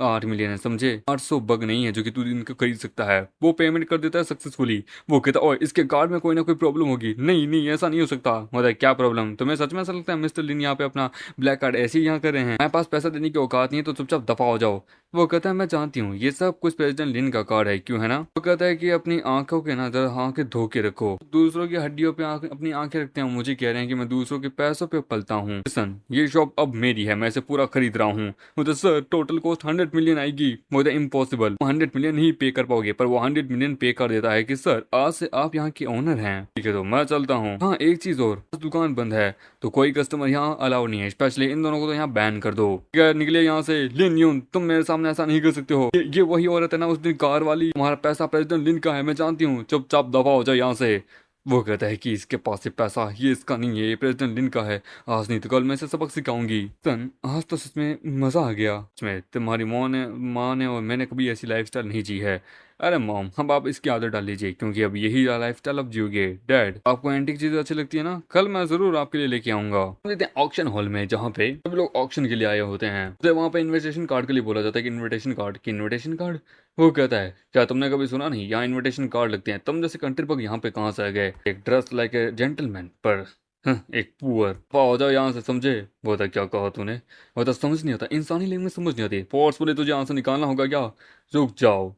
8 मिलियन है समझे, 800 बग नहीं है जो कि तू इनको खरीद सकता है। वो पेमेंट कर देता है सक्सेसफुली। वो कहता है इसके कार्ड में कोई ना कोई प्रॉब्लम होगी। नहीं नहीं ऐसा नहीं हो सकता। मतलब क्या प्रॉब्लम? तुम्हें सच में ऐसा लगता है मिस्टर लिन यहाँ पे अपना ब्लैक कार्ड ऐसे ही यहाँ कर रहे हैं? मेरे पास पैसा देने की औकात नहीं है तो चुपचाप दफा हो जाओ। वो कहता है मैं जानती हूँ ये सब कुछ प्रेसिडेंट लिन का कार्ड है, क्यों है ना? वो कहता है कि अपनी आंखों के ना जरा आंखें धो के रखो। दूसरों की हड्डियों पे अपनी आंखें रखते हैं, मुझे कह रहे हैं कि मैं दूसरों के पैसों पे पलता हूँ। लिसन, ये शॉप अब मेरी है, मैं इसे पूरा खरीद रहा हूँ। मुझे सर टोटल कॉस्ट 100 मिलियन आएगी। मुझे इम्पॉसिबल, 100 मिलियन ही पे कर पाओगे। पर वो 100 मिलियन पे कर देता है कि सर आज से आप यहाँ के ओनर हैं। ठीक है तो मैं चलता हूँ। हाँ एक चीज और, दुकान बंद है तो कोई कस्टमर यहाँ अलाउ नहीं है, स्पेशली इन दोनों को तो यहाँ बैन कर दो। निकले यहाँ से। लिन यून, तुम मेरे सामने ऐसा नहीं कर सकते हो। ये वही औरत है ना उस दिन कार वाली, तुम्हारा पैसा प्रेसिडेंट लिन का है, मैं जानती हूँ। चुपचाप दफा हो जाओ यहाँ से। वो कहता है कि इसके पास से पैसा, ये इसका नहीं है, ये प्रेसिडेंट लिन का है। आज नहीं तो कल मैं इसे सबक सिखाऊंगी। सन, आज तो सच में मजा आ गया। इसमें तुम्हारी माँ ने और मैंने कभी ऐसी लाइफस्टाइल नहीं जी है। अरे मॉम, हम आप इसकी आदत डाल लीजिए, क्योंकि अब यही लाइफस्टाइल अब जियोगे। डैड, आपको एंटीक चीजें अच्छी लगती है ना, कल मैं जरूर आपके लिए लेके आऊंगा। लेते हैं ऑक्शन हॉल में, जहाँ पे सब लोग ऑक्शन के लिए आए होते हैं। तो वहाँ पे इन्विटेशन कार्ड के लिए बोला जाता है कि इन्विटेशन कार्ड की इन्विटेशन कार्ड। वो कहता है क्या तुमने कभी सुना नहीं, यहाँ इन्विटेशन कार्ड लगते हैं। तुम जैसे कंट्री पग यहाँ पे कहाँ से आ गए। एक ड्रेस लाइक ए जेंटलमैन पर एक पुअर। हो जाओ यहाँ से, समझे। वो था क्या कहा तूने। वो तो समझ नहीं आता, इंसानी लैंग्वेज समझ नहीं आती, फोर्सफुली तुझे यहाँ से निकालना होगा क्या। रुक जाओ।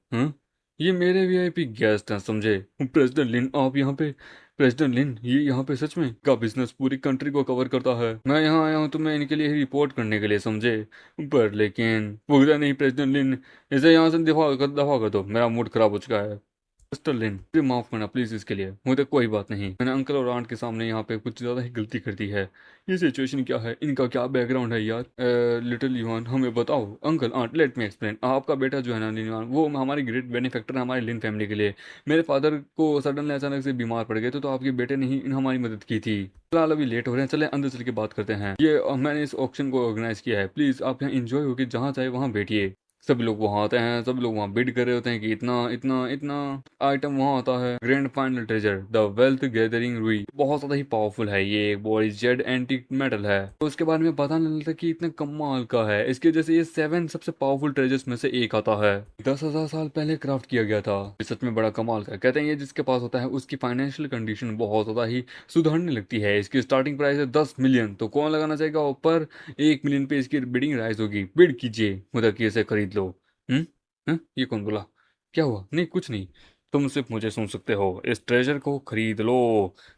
ये मेरे वीआईपी गेस्ट हैं, समझे। प्रेसिडेंट लिन आप यहाँ पे। प्रेसिडेंट लिन ये यहाँ पे सच में का बिजनेस पूरी कंट्री को कवर करता है। मैं यहाँ आया हूँ तो मैं इनके लिए ही रिपोर्ट करने के लिए, समझे। पर लेकिन बोलता नहीं प्रेसिडेंट लिन, इसे यहाँ से दफा कर दो, मेरा मूड खराब हो चुका है। मिस्टर लिन, मुझे माफ करना प्लीज, इसके लिए मुझे कोई बात नहीं। मैंने अंकल और आंट के सामने यहाँ पे कुछ ज्यादा ही गलती कर दी है। ये सिचुएशन क्या है, इनका क्या बैकग्राउंड है यार। लिटिल यूहान हमें बताओ। Uncle aunt let me explain. आपका बेटा जो है ना यूहान, वो हमारे ग्रेट बेनिफैक्टर है हमारे लिन फैमिली के लिए। मेरे फादर को सडनली अचानक से बीमार पड़ गए तो आपके बेटे ने ही हमारी मदद की थी। फिलहाल अभी लेट हो रहे हैं, चले अंदर चल के बात करते हैं। ये मैंने इस ऑक्शन को ऑर्गेनाइज किया है, प्लीज आप यहाँ इंजॉय होकर जहाँ चाहे वहाँ बैठिए। सभी लोग वहां आते हैं, सब लोग वहां बिड कर रहे होते हैं कि इतना इतना इतना आइटम वहां आता है। Grand final treasure the wealth gathering रुई बहुत ज्यादा ही पावरफुल है। ये एक बॉडी जेड एंटीक मेटल है। तो उसके बारे में पता नहीं लगता कि इतने कमाल का है। इसके जैसे ये 7 सबसे पावरफुल ट्रेजर्स में से एक आता है। 10,000 साल पहले क्राफ्ट किया गया था। ये सच में बड़ा कमाल का है। कहते हैं ये जिसके पास होता है उसकी फाइनेंशियल कंडीशन बहुत ज्यादा ही सुधरने लगती है। इसकी स्टार्टिंग प्राइस है 10 मिलियन। तो कौन लगाना चाहेगा ऊपर। 1 मिलियन पे इसकी बिडिंग राइज होगी। बिड कीजिए, मतलब कि इसे खरीद लो। हम्म ये कौन बोला। क्या हुआ। नहीं कुछ नहीं, तुम सिर्फ मुझे सुन सकते हो। इस ट्रेजर को खरीद लो।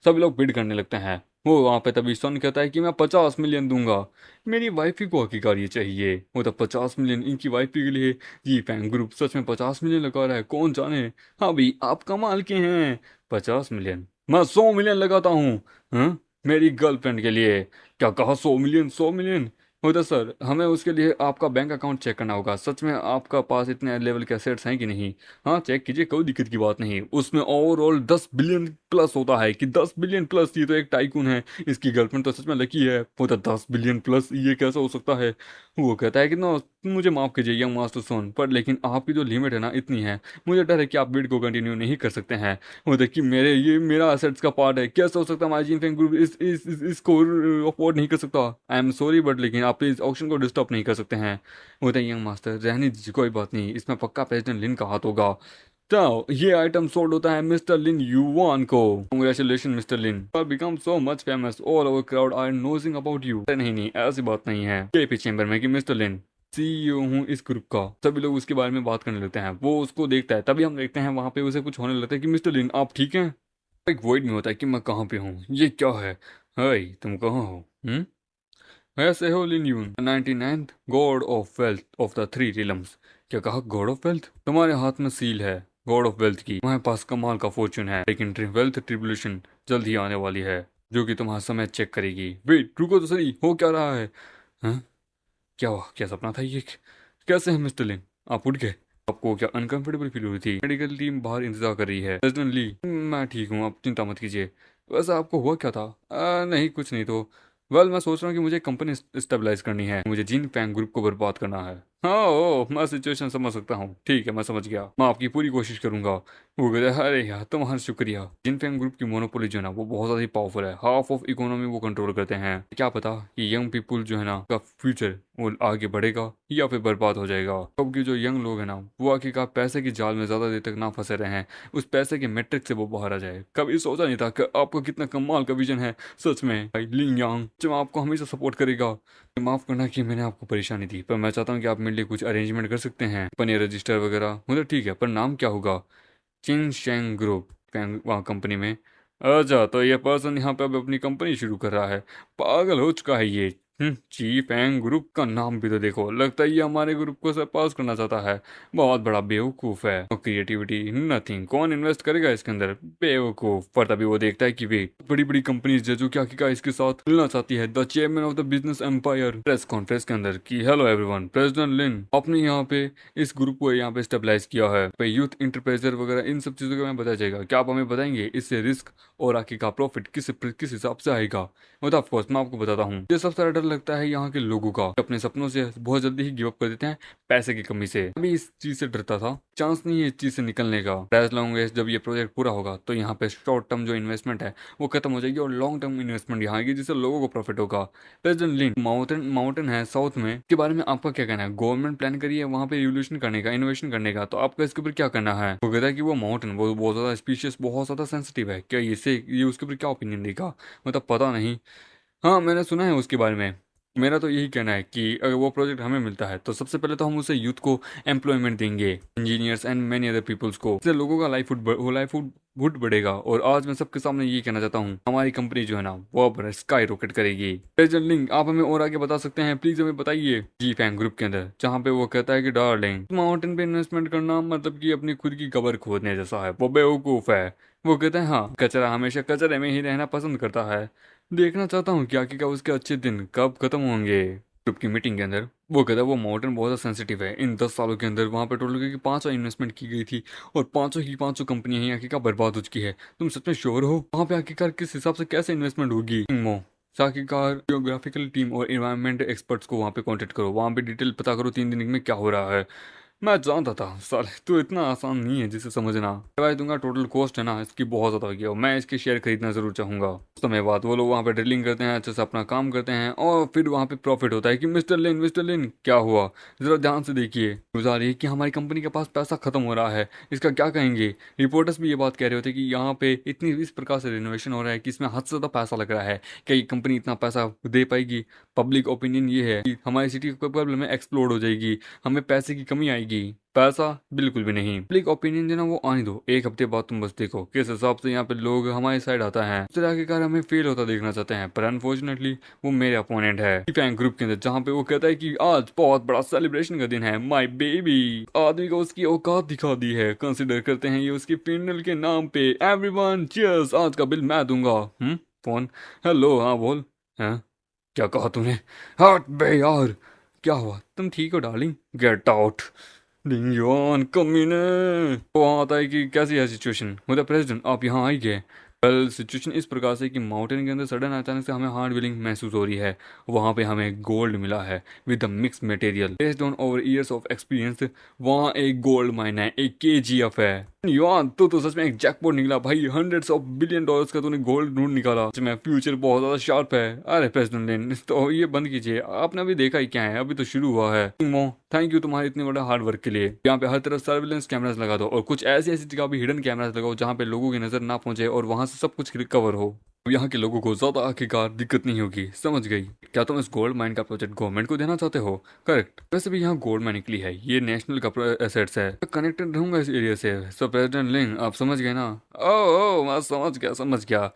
सभी लोग बिड करने लगते हैं। वो वहां पे तभी सन कहता है कि मैं 50 मिलियन दूंगा। मेरी वाइफी को हकीकार ये चाहिए। वो तो 50 मिलियन इनकी वाइफी के लिए। जी फैंग ग्रुप सच में 50 मिलियन लगा रहा है, कौन जाने। हाँ भाई आप कमाल के हैं। 50 मिलियन, मैं 100 मिलियन लगाता हूँ। मेरी गर्लफ्रेंड के लिए। क्या कहा, 100 मिलियन, 100 मिलियन। होता सर, हमें उसके लिए आपका बैंक अकाउंट चेक करना होगा। सच में आपका पास इतने लेवल के एसेट्स हैं कि नहीं। हाँ चेक कीजिए, कोई दिक्कत की बात नहीं। उसमें ओवरऑल 10 बिलियन प्लस होता है कि 10 बिलियन प्लस। ये तो एक टाइकून है, इसकी गर्लफ्रेंड तो सच में लकी है। वो तो 10 बिलियन प्लस, ये कैसे हो सकता है। वो कहता है कि नो मुझे माफ कीजिए यंग मास्टर सोन, पर लेकिन आपकी जो लिमिट है ना इतनी है, मुझे डर है कि आप बिड को कंटिन्यू नहीं कर सकते हैं। वो देखिए ये मेरा एसेट्स का पार्ट है, कैसे हो सकता है हमारी जीन फैंग ग्रुप इसको अफोर्ड नहीं कर सकता। आई एम सॉरी बट लेकिन आप प्लीज ऑक्शन को डिस्टर्ब नहीं कर सकते हैं। वो तो यंग मास्टर रहने दीजिए, कोई बात नहीं, इसमें पक्का प्रेसिडेंट लिन का हाथ होगा। तो ये आइटम सोल्ड होता है मिस्टर लिन यूवान को। कांग्रेचुलेशन मिस्टर लिन, पर become so much famous, all over crowd are knowing about you. नहीं नहीं ऐसी बात नहीं है। केपी चेंबर में कि मिस्टर लिन सीईओ हूँ इस ग्रुप का। सभी लोग उसके बारे में बात करने लगते हैं। वो उसको देखता है, तभी हम देखते हैं वहां पे उसे कुछ होने लगता है कि मिस्टर लिन आप ठीक हैं। एक वॉइड में होता है कि मैं कहाँ पे हूँ, ये क्या है। हाय तुम कहाँ हो। ऐसे हो लिन यून, 99th God of wealth of the 3 रिलम्स। क्या कहा, गॉड ऑफ वेल्थ। तुम्हारे हाथ में सील है गॉड ऑफ वेल्थ की। तुम्हारे पास कमाल का फॉर्चून है, लेकिन वेल्थ ट्रिब्यूलेशन जल्द ही आने वाली है, जो कि तुम्हारा समय चेक करेगी। वेट रुको तो सही, हो क्या रहा है। हाँ क्या हुआ, क्या सपना था ये। कैसे है मिस्टर लिन, आप उठ गए। आपको क्या अनकंफर्टेबल फील हो रही थी। मेडिकल टीम बाहर इंतजार कर रही है। प्रेसिडेंट ली, मैं ठीक हूँ, आप चिंता मत कीजिए। वैसे आपको हुआ क्या था। नहीं कुछ नहीं तो। वेल मैं सोच रहा हूँ कि मुझे कंपनी स्टेबलाइज करनी है, मुझे जीन फैंग ग्रुप को बर्बाद करना है। हाँ ओ मैं सिचुएशन समझ सकता हूँ। ठीक है मैं समझ गया, मैं आपकी पूरी कोशिश करूंगा। वो कहते हैं अरे यार तुम्हारा शुक्रिया। जिन फैंग ग्रुप की मोनोपोली जो है ना वो बहुत ज्यादा पावरफुल है। हाफ ऑफ इकोनॉमी वो कंट्रोल करते हैं। क्या पता कि यंग पीपुल जो है ना का फ्यूचर वो आगे बढ़ेगा या फिर बर्बाद हो जाएगा। क्योंकि जो यंग लोग हैं ना वो आखिरकार पैसे की जाल में ज्यादा देर तक ना फंसे रहे हैं, उस पैसे के मैट्रिक से वो बाहर आ जाए। कभी सोचा नहीं था कि आपको कितना कमाल का विजन है। सच में भाई लिंग यांग जो आपको हमेशा सपोर्ट करेगा। माफ करना कि मैंने आपको परेशानी दी, पर मैं चाहता हूँ कि आप मेरे लिए कुछ अरेंजमेंट कर सकते हैं, अपने रजिस्टर वगैरह। मतलब ठीक है, पर नाम क्या होगा। चिंग शेंग ग्रुप। वहाँ कंपनी में। अच्छा, तो ये पर्सन यहाँ पे अब अपनी कंपनी शुरू कर रहा है। पागल हो चुका है ये। चीफ एंग ग्रुप का नाम भी तो देखो, लगता है ये हमारे ग्रुप को सरपास करना चाहता है। बहुत बड़ा बेवकूफ है। क्रिएटिविटी नथिंग, कौन इन्वेस्ट करेगा इसके अंदर, बेवकूफ। पर तभी वो देखता है कि वे बड़ी बड़ी कंपनीज जो क्या क्या इसके साथ मिलना चाहती है। The chairman of the business empire press conference के अंदर की, हेलो एवरीवन, प्रेसिडेंट लिन आपने यहाँ पे इस ग्रुप को यहाँ पे स्टेबलाइज किया है। पे यूथ इंटरप्राइजर वगैरह इन सब चीजों के बारे में बताया जाएगा। क्या आप हमें बताएंगे इससे रिस्क और आगे का प्रॉफिट किस हिसाब से आएगा? मतलब ऑफ कोर्स मैं आपको बताता हूँ। ये सबसे ज्यादा डर लगता है यहाँ के लोगों का, अपने सपनों से बहुत जल्दी ही गिव अप कर देते हैं पैसे की कमी से। अभी इस चीज से डरता था, चांस नहीं है इस चीज से निकलने का। फैसला होंगे जब ये प्रोजेक्ट पूरा होगा तो यहाँ पे शॉर्ट टर्म जो इन्वेस्टमेंट है वो खत्म हो जाएगी और लॉन्ग टर्म इन्वेस्टमेंट यहाँ आएगी, जिससे लोगों को प्रॉफिट होगा। प्रेसिडेंट लिन, माउंटेन है साउथ में, के बारे में आपका क्या कहना है? गवर्नमेंट प्लान करिए वहाँ पे रिवोल्यूशन करने का, इनोवेशन करने का, तो आपका इसके ऊपर क्या करना है? वो कहता है कि वो माउंटेन वो बहुत ज्यादा स्पीशियस, बहुत ज्यादा सेंसिटिव है, क्या इससे ये उसके ऊपर क्या ओपिनियन देगा? मतलब पता नहीं। हाँ, मैंने सुना है उसके बारे में। मेरा तो यही कहना है कि अगर वो प्रोजेक्ट हमें मिलता है तो सबसे पहले तो हम उसे यूथ को एम्प्लॉयमेंट देंगे, engineers and many other peoples को, इससे लोगों का लाइफ बढ़ेगा। और आज मैं सबके सामने यही कहना चाहता हूँ, हमारी कंपनी जो है ना वो अब स्काई रॉकेट करेगी। प्रेसिडेंट लिंग, आप हमें और आगे बता सकते हैं, प्लीज हमें बताइए। जी फैंग ग्रुप के अंदर, जहाँ पे वो कहता है कि डार्लिंग, माउंटेन पे इन्वेस्टमेंट करना मतलब कि अपनी खुद की कबर खोदने जैसा है, वो बेवकूफ है। वो कहते हैं हाँ, कचरा हमेशा कचरे में ही रहना पसंद करता है। देखना चाहता हूँ क्या कि उसके अच्छे दिन कब खत्म होंगे। ग्रुप की मीटिंग के अंदर वो कहता है वो माउंटेन बहुत ज़्यादा सेंसिटिव है। इन 10 सालों के अंदर वहाँ पे टोटल की 5 इन्वेस्टमेंट की गई थी और पांचों की पांचों कंपनियां ही आखिरकार बर्बाद हो चुकी है। तुम सच में श्योर हो वहाँ पे आखिरकार किस हिसाब से कैसे इन्वेस्टमेंट होगी? मो आखिरकार जियोग्राफिकल टीम और इन्वायरमेंट एक्सपर्ट्स को वहाँ पे कॉन्टेक्ट करो, वहाँ पे डिटेल पता करो 3 दिन में क्या हो रहा है। मैं जानता था साले तो इतना आसान नहीं है जिसे समझना। करवा दूंगा, टोटल कॉस्ट है ना इसकी बहुत ज्यादा हो गया, मैं इसके शेयर खरीदना जरूर चाहूंगा। उस समय बाद वो लोग वहाँ पे ड्रिलिंग करते हैं, अच्छे से अपना काम करते हैं और फिर वहाँ पे प्रॉफिट होता है कि मिस्टर लिन क्या हुआ, जरा ध्यान से देखिए। गुजार रही है कि हमारी कंपनी के पास पैसा खत्म हो रहा है, इसका क्या कहेंगे? रिपोर्टर्स भी ये बात कह रहे होते कि यहाँ पे इतनी इस प्रकार से रिनोवेशन हो रहा है कि इसमें हद से ज्यादा पैसा लग रहा है, क्या ये कंपनी इतना पैसा दे पाएगी? पब्लिक ओपिनियन ये है कि हमारी सिटी को प्रॉब्लम है, एक्सप्लोड हो जाएगी, हमें पैसे की कमी आएगी। पैसा बिल्कुल भी नहीं। पब्लिक ओपिनियन जो ना वो आने दो, 1 हफ्ते बाद तुम बस देखो किस हिसाब से यहाँ पे लोग हमारी साइड आता है। इस तरह के कार हमें फेल होता देखना चाहते हैं, पर अनफॉर्चुनेटली वो मेरे अपोनेंट है फैन ग्रुप के अंदर, जहाँ पे वो कहता है कि आज बहुत बड़ा सेलिब्रेशन का दिन है, माई बेबी। आदमी को उसकी औकात दिखा दी है, कंसिडर करते हैं ये उसकी फ्यूनरल के नाम पे। एवरीवन चीयर्स, आज का बिल मैं दूंगा। फोन, हेलो, हाँ बोल। हाँ, क्या कहा तूने? हट बे यार, क्या हुआ? तुम ठीक हो डार्लिंग? गेट आउट डिंगयुआन कमीने। वहाँ आता है कि कैसी है सिचुएशन, मतलब प्रेसिडेंट आप यहाँ आई गए। वेल सिचुएशन इस प्रकार से कि माउंटेन के अंदर सडन अचानक से हमें हार्ड विलिंग महसूस हो रही है। वहाँ पे हमें गोल्ड मिला है with the mix material based on over years of experience. वहाँ एक गोल्ड माइन है, एक केजीएफ है। यार तो सच में एक जैकपॉट निकला भाई, $100 ऑफ बिलियन का तूने गोल्ड ढूंढ निकाला। सच में फ्यूचर बहुत ज्यादा शार्प है। अरे प्रेसिडेंट लेन, तो ये बंद कीजिए, आपने अभी देखा ही क्या है, अभी तो शुरू हुआ है। थैंक यू तुम्हारे इतने बड़ा हार्ड वर्क के लिए। यहाँ पे हर तरफ सर्विलेंस कैमरास लगा दो और कुछ ऐसी ऐसी जगह भी हिडन कैमरास लगाओ जहाँ पे लोगों की नजर ना पहुंचे और वहां से सब कुछ रिकवर हो। यहाँ के लोगों को ज्यादा आखिरकार दिक्कत नहीं होगी, समझ गई? क्या तुम इस गोल्ड माइन का प्रोजेक्ट गवर्नमेंट को देना चाहते हो? करेक्ट। वैसे भी यहाँ गोल्ड माइन निकली है, ये नेशनल का एसेट्स है, कनेक्टेड रहूंगा इस एरिया से। सो प्रेसिडेंट लिंग आप समझ गए ना? ओ मैं समझ गया।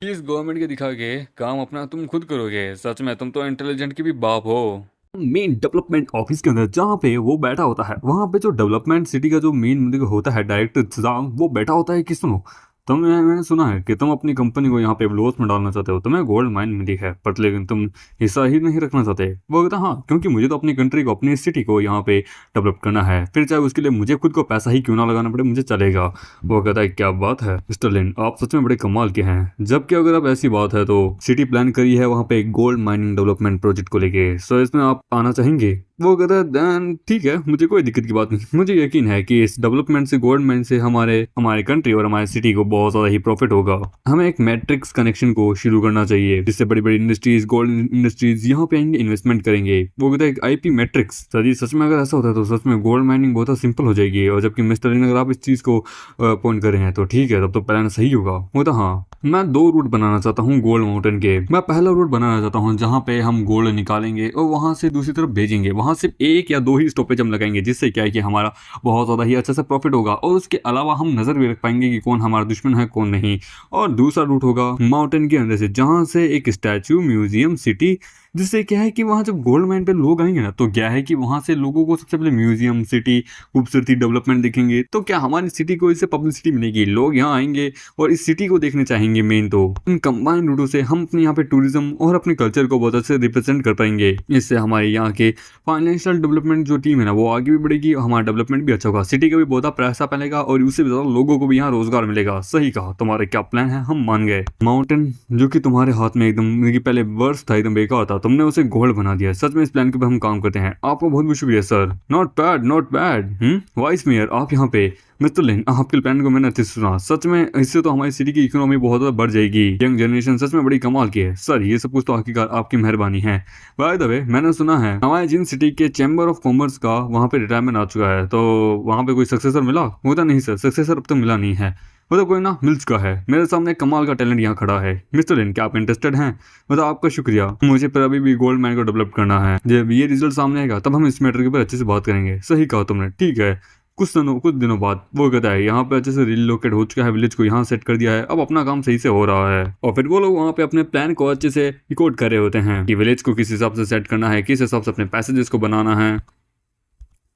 प्लीज गवर्नमेंट के दिखा के काम अपना तुम खुद करोगे। सच में तुम तो इंटेलिजेंट की भी बाप हो। मेन डेवलपमेंट ऑफिस के अंदर जहाँ पे वो बैठा होता है, वहाँ पे जो डेवलपमेंट सिटी का जो मेन होता है डायरेक्टर, वो बैठा होता है कि सुनो मैंने सुना है कि तुम अपनी कंपनी को यहाँ पे लॉस में डालना चाहते हो, तुम्हें गोल्ड माइन मिली है पर लेकिन तुम हिस्सा ही नहीं रखना चाहते। वो कहता हाँ, क्योंकि मुझे तो अपनी कंट्री को, अपनी सिटी को यहाँ पे डेवलप करना है, फिर चाहे उसके लिए मुझे खुद को पैसा ही क्यों ना लगाना पड़े, मुझे चलेगा। वो कहता है क्या बात है मिस्टर लिन, आप सच में बड़े कमाल के हैं। जबकि अगर आप ऐसी बात है तो सिटी प्लान करी है वहाँ पे एक गोल्ड माइनिंग डेवलपमेंट प्रोजेक्ट को लेके, सो इसमें आप आना चाहेंगे? वो कहता है देन ठीक है, मुझे कोई दिक्कत की बात नहीं। मुझे यकीन है कि इस डेवलपमेंट से, गोल्ड माइन से हमारे कंट्री और हमारे सिटी को बहुत ज्यादा ही प्रॉफिट होगा। हमें एक मैट्रिक्स कनेक्शन को शुरू करना चाहिए जिससे बड़ी बड़ी इंडस्ट्रीज, गोल्ड इंडस्ट्रीज यहाँ पे आएंगे, इन्वेस्टमेंट करेंगे। वो कहता है आईपी मैट्रिक्स। सच में अगर ऐसा होता है तो सच में गोल्ड माइनिंग बहुत सिंपल हो जाएगी। और जबकि मिस्टर लिन अगर आप इस चीज को पॉइंट कर रहे हैं तो ठीक है, तब तो प्लान सही होगा। वो तो हाँ, मैं 2 रूट बनाना चाहता हूँ गोल्ड माउंटेन के। मैं पहला रूट बनाना चाहता हूँ जहाँ पे हम गोल्ड निकालेंगे और वहां से दूसरी तरफ भेजेंगे, वहाँ सिर्फ 1 या 2 ही स्टॉपेज हम लगाएंगे, जिससे क्या है कि हमारा बहुत ज़्यादा ही अच्छा सा प्रॉफिट होगा और उसके अलावा हम नज़र भी रख पाएंगे कि कौन हमारा दुश्मन है कौन नहीं। और दूसरा रूट होगा माउंटेन के अंदर से, जहाँ से एक स्टैचू, म्यूजियम, सिटी, जिससे क्या है कि वहाँ जब गोल्ड माइन पे लोग आएंगे ना, तो क्या है कि वहाँ से लोगों को सबसे पहले म्यूजियम, सिटी, खूबसूरती, डेवलपमेंट दिखेंगे। तो क्या हमारी सिटी को इससे पब्लिसिटी मिलेगी, लोग यहाँ आएंगे और इस सिटी को देखने चाहेंगे। मेन तो इन कंबाइंड रूटों से हम अपने यहाँ पे टूरिज्म और अपने कल्चर को बहुत अच्छे से रिप्रेजेंट कर पाएंगे। इससे हमारे यहाँ के फाइनेंशियल डेवलपमेंट जो टीम है ना, वो आगे भी बढ़ेगी और हमारा डेवलपमेंट भी अच्छा होगा, सिटी का भी बहुत पैसा फैलेगा और उससे भी ज्यादा लोगों को भी यहाँ रोजगार मिलेगा। सही कहा, तुम्हारा क्या प्लान है, हम मान गए। माउंटेन जो कि तुम्हारे हाथ में एकदम पहले वर्स था, एकदम बेकार था, तुमने उसे गोल्ड बना दिया। सच में इस प्लान के ऊपर हम काम करते हैं। आपको बहुत बहुत शुक्रिया sir. Not bad, not bad. Vice mayor आप यहाँ पे। मिस्टर लिन, आपके प्लान को मैंने अच्छे से सुना। सच में इससे तो हमारी सिटी की इकोनॉमी बहुत ज़्यादा बढ़ जाएगी। यंग जनरेशन सच में बड़ी कमाल की है सर। ये सब कुछ तो हकीकत आपकी मेहरबानी है। बाय द वे, मैंने सुना है हमारे जिन सिटी के चैम्बर ऑफ कॉमर्स का वहाँ पे रिटायरमेंट आ चुका है, तो वहाँ पे कोई सक्सेसर मिला? होता नहीं सर, सक्सेसर अब तक मिला नहीं है। मतलब कोई ना, मिल चुका है। मेरे सामने कमाल का टैलेंट यहाँ खड़ा है। मिस्टर लिन, क्या आप इंटरेस्टेड हैं? मतलब आपका शुक्रिया, मुझे पर अभी भी गोल्ड माइन को डेवलप करना है। जब ये रिजल्ट सामने आएगा तब हम इस मैटर के ऊपर अच्छे से बात करेंगे। सही कहा तुमने, ठीक है। कुछ दिनों बाद वो कहता है यहाँ पे अच्छे से रिलोकेट हो चुका है, विलेज को यहाँ सेट कर दिया है, अब अपना काम सही से हो रहा है। और फिर वो लोग वहाँ पे अपने प्लान को अच्छे से रिकॉर्ड कर रहे होते हैं कि विलेज को किस हिसाब से सेट करना है, किस हिसाब से अपने पैसेजेस को बनाना है।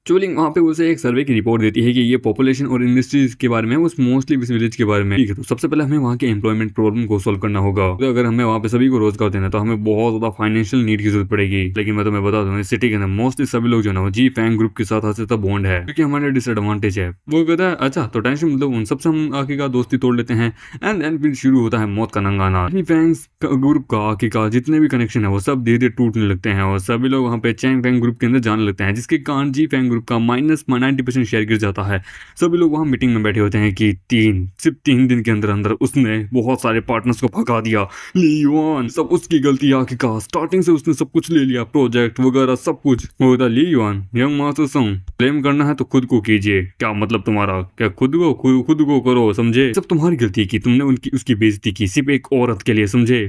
चूलिंग वहाँ पे उसे एक सर्वे की रिपोर्ट देती है कि ये पॉपुलेशन और इंडस्ट्रीज के बारे में, उस मोस्टली इस विलेज के बारे में। ठीक है, तो सबसे पहले हमें वहाँ के एम्प्लॉयमेंट प्रॉब्लम को सॉल्व करना होगा। तो अगर हमें वहाँ पे सभी को रोजगार देना तो हमें बहुत ज्यादा फाइनेंशियल नीड की जरूरत पड़ेगी। लेकिन मैं तुम्हें बता दूं, इस सिटी के अंदर मोस्टली सभी लोग जो है वो जी फैंग ग्रुप के साथ अच्छे से बॉन्ड है, क्योंकि हमारे डिसएडवांटेज है। वो कहता है अच्छा तो टेंशन मतलब उन सबसे हम आखिरकार दोस्ती तोड़ लेते हैं। एंड देन फिर शुरू होता है मौत का नंगाना। जी फैंग ग्रुप का आखिरकार जितने भी कनेक्शन है वो सब धीरे धीरे टूटने लगते हैं और सभी लोग वहाँ पे चैंग फैंग ग्रुप के अंदर जाने लगते हैं, जिसके कारण जी फैंग ग्रुप का -90% शेयर गिर जाता है। सभी लोग वहां मीटिंग में बैठे होते हैं कि सिर्फ 3 दिन के अंदर अंदर उसने बहुत सारे पार्टनर्स को भगा दिया। ली युआन, सब उसकी गलती आखिरकार, स्टार्टिंग से उसने सब कुछ ले लिया, प्रोजेक्ट वगैरह सब कुछ। वो था Li Yuan, young master Song, blame करना है तो खुद को कीजिए। क्या मतलब तुम्हारा? क्या खुद को करो, समझे? सब तुम्हारी गलती की, तुमने उसकी बेइज्जती की सिर्फ एक औरत के लिए, समझे?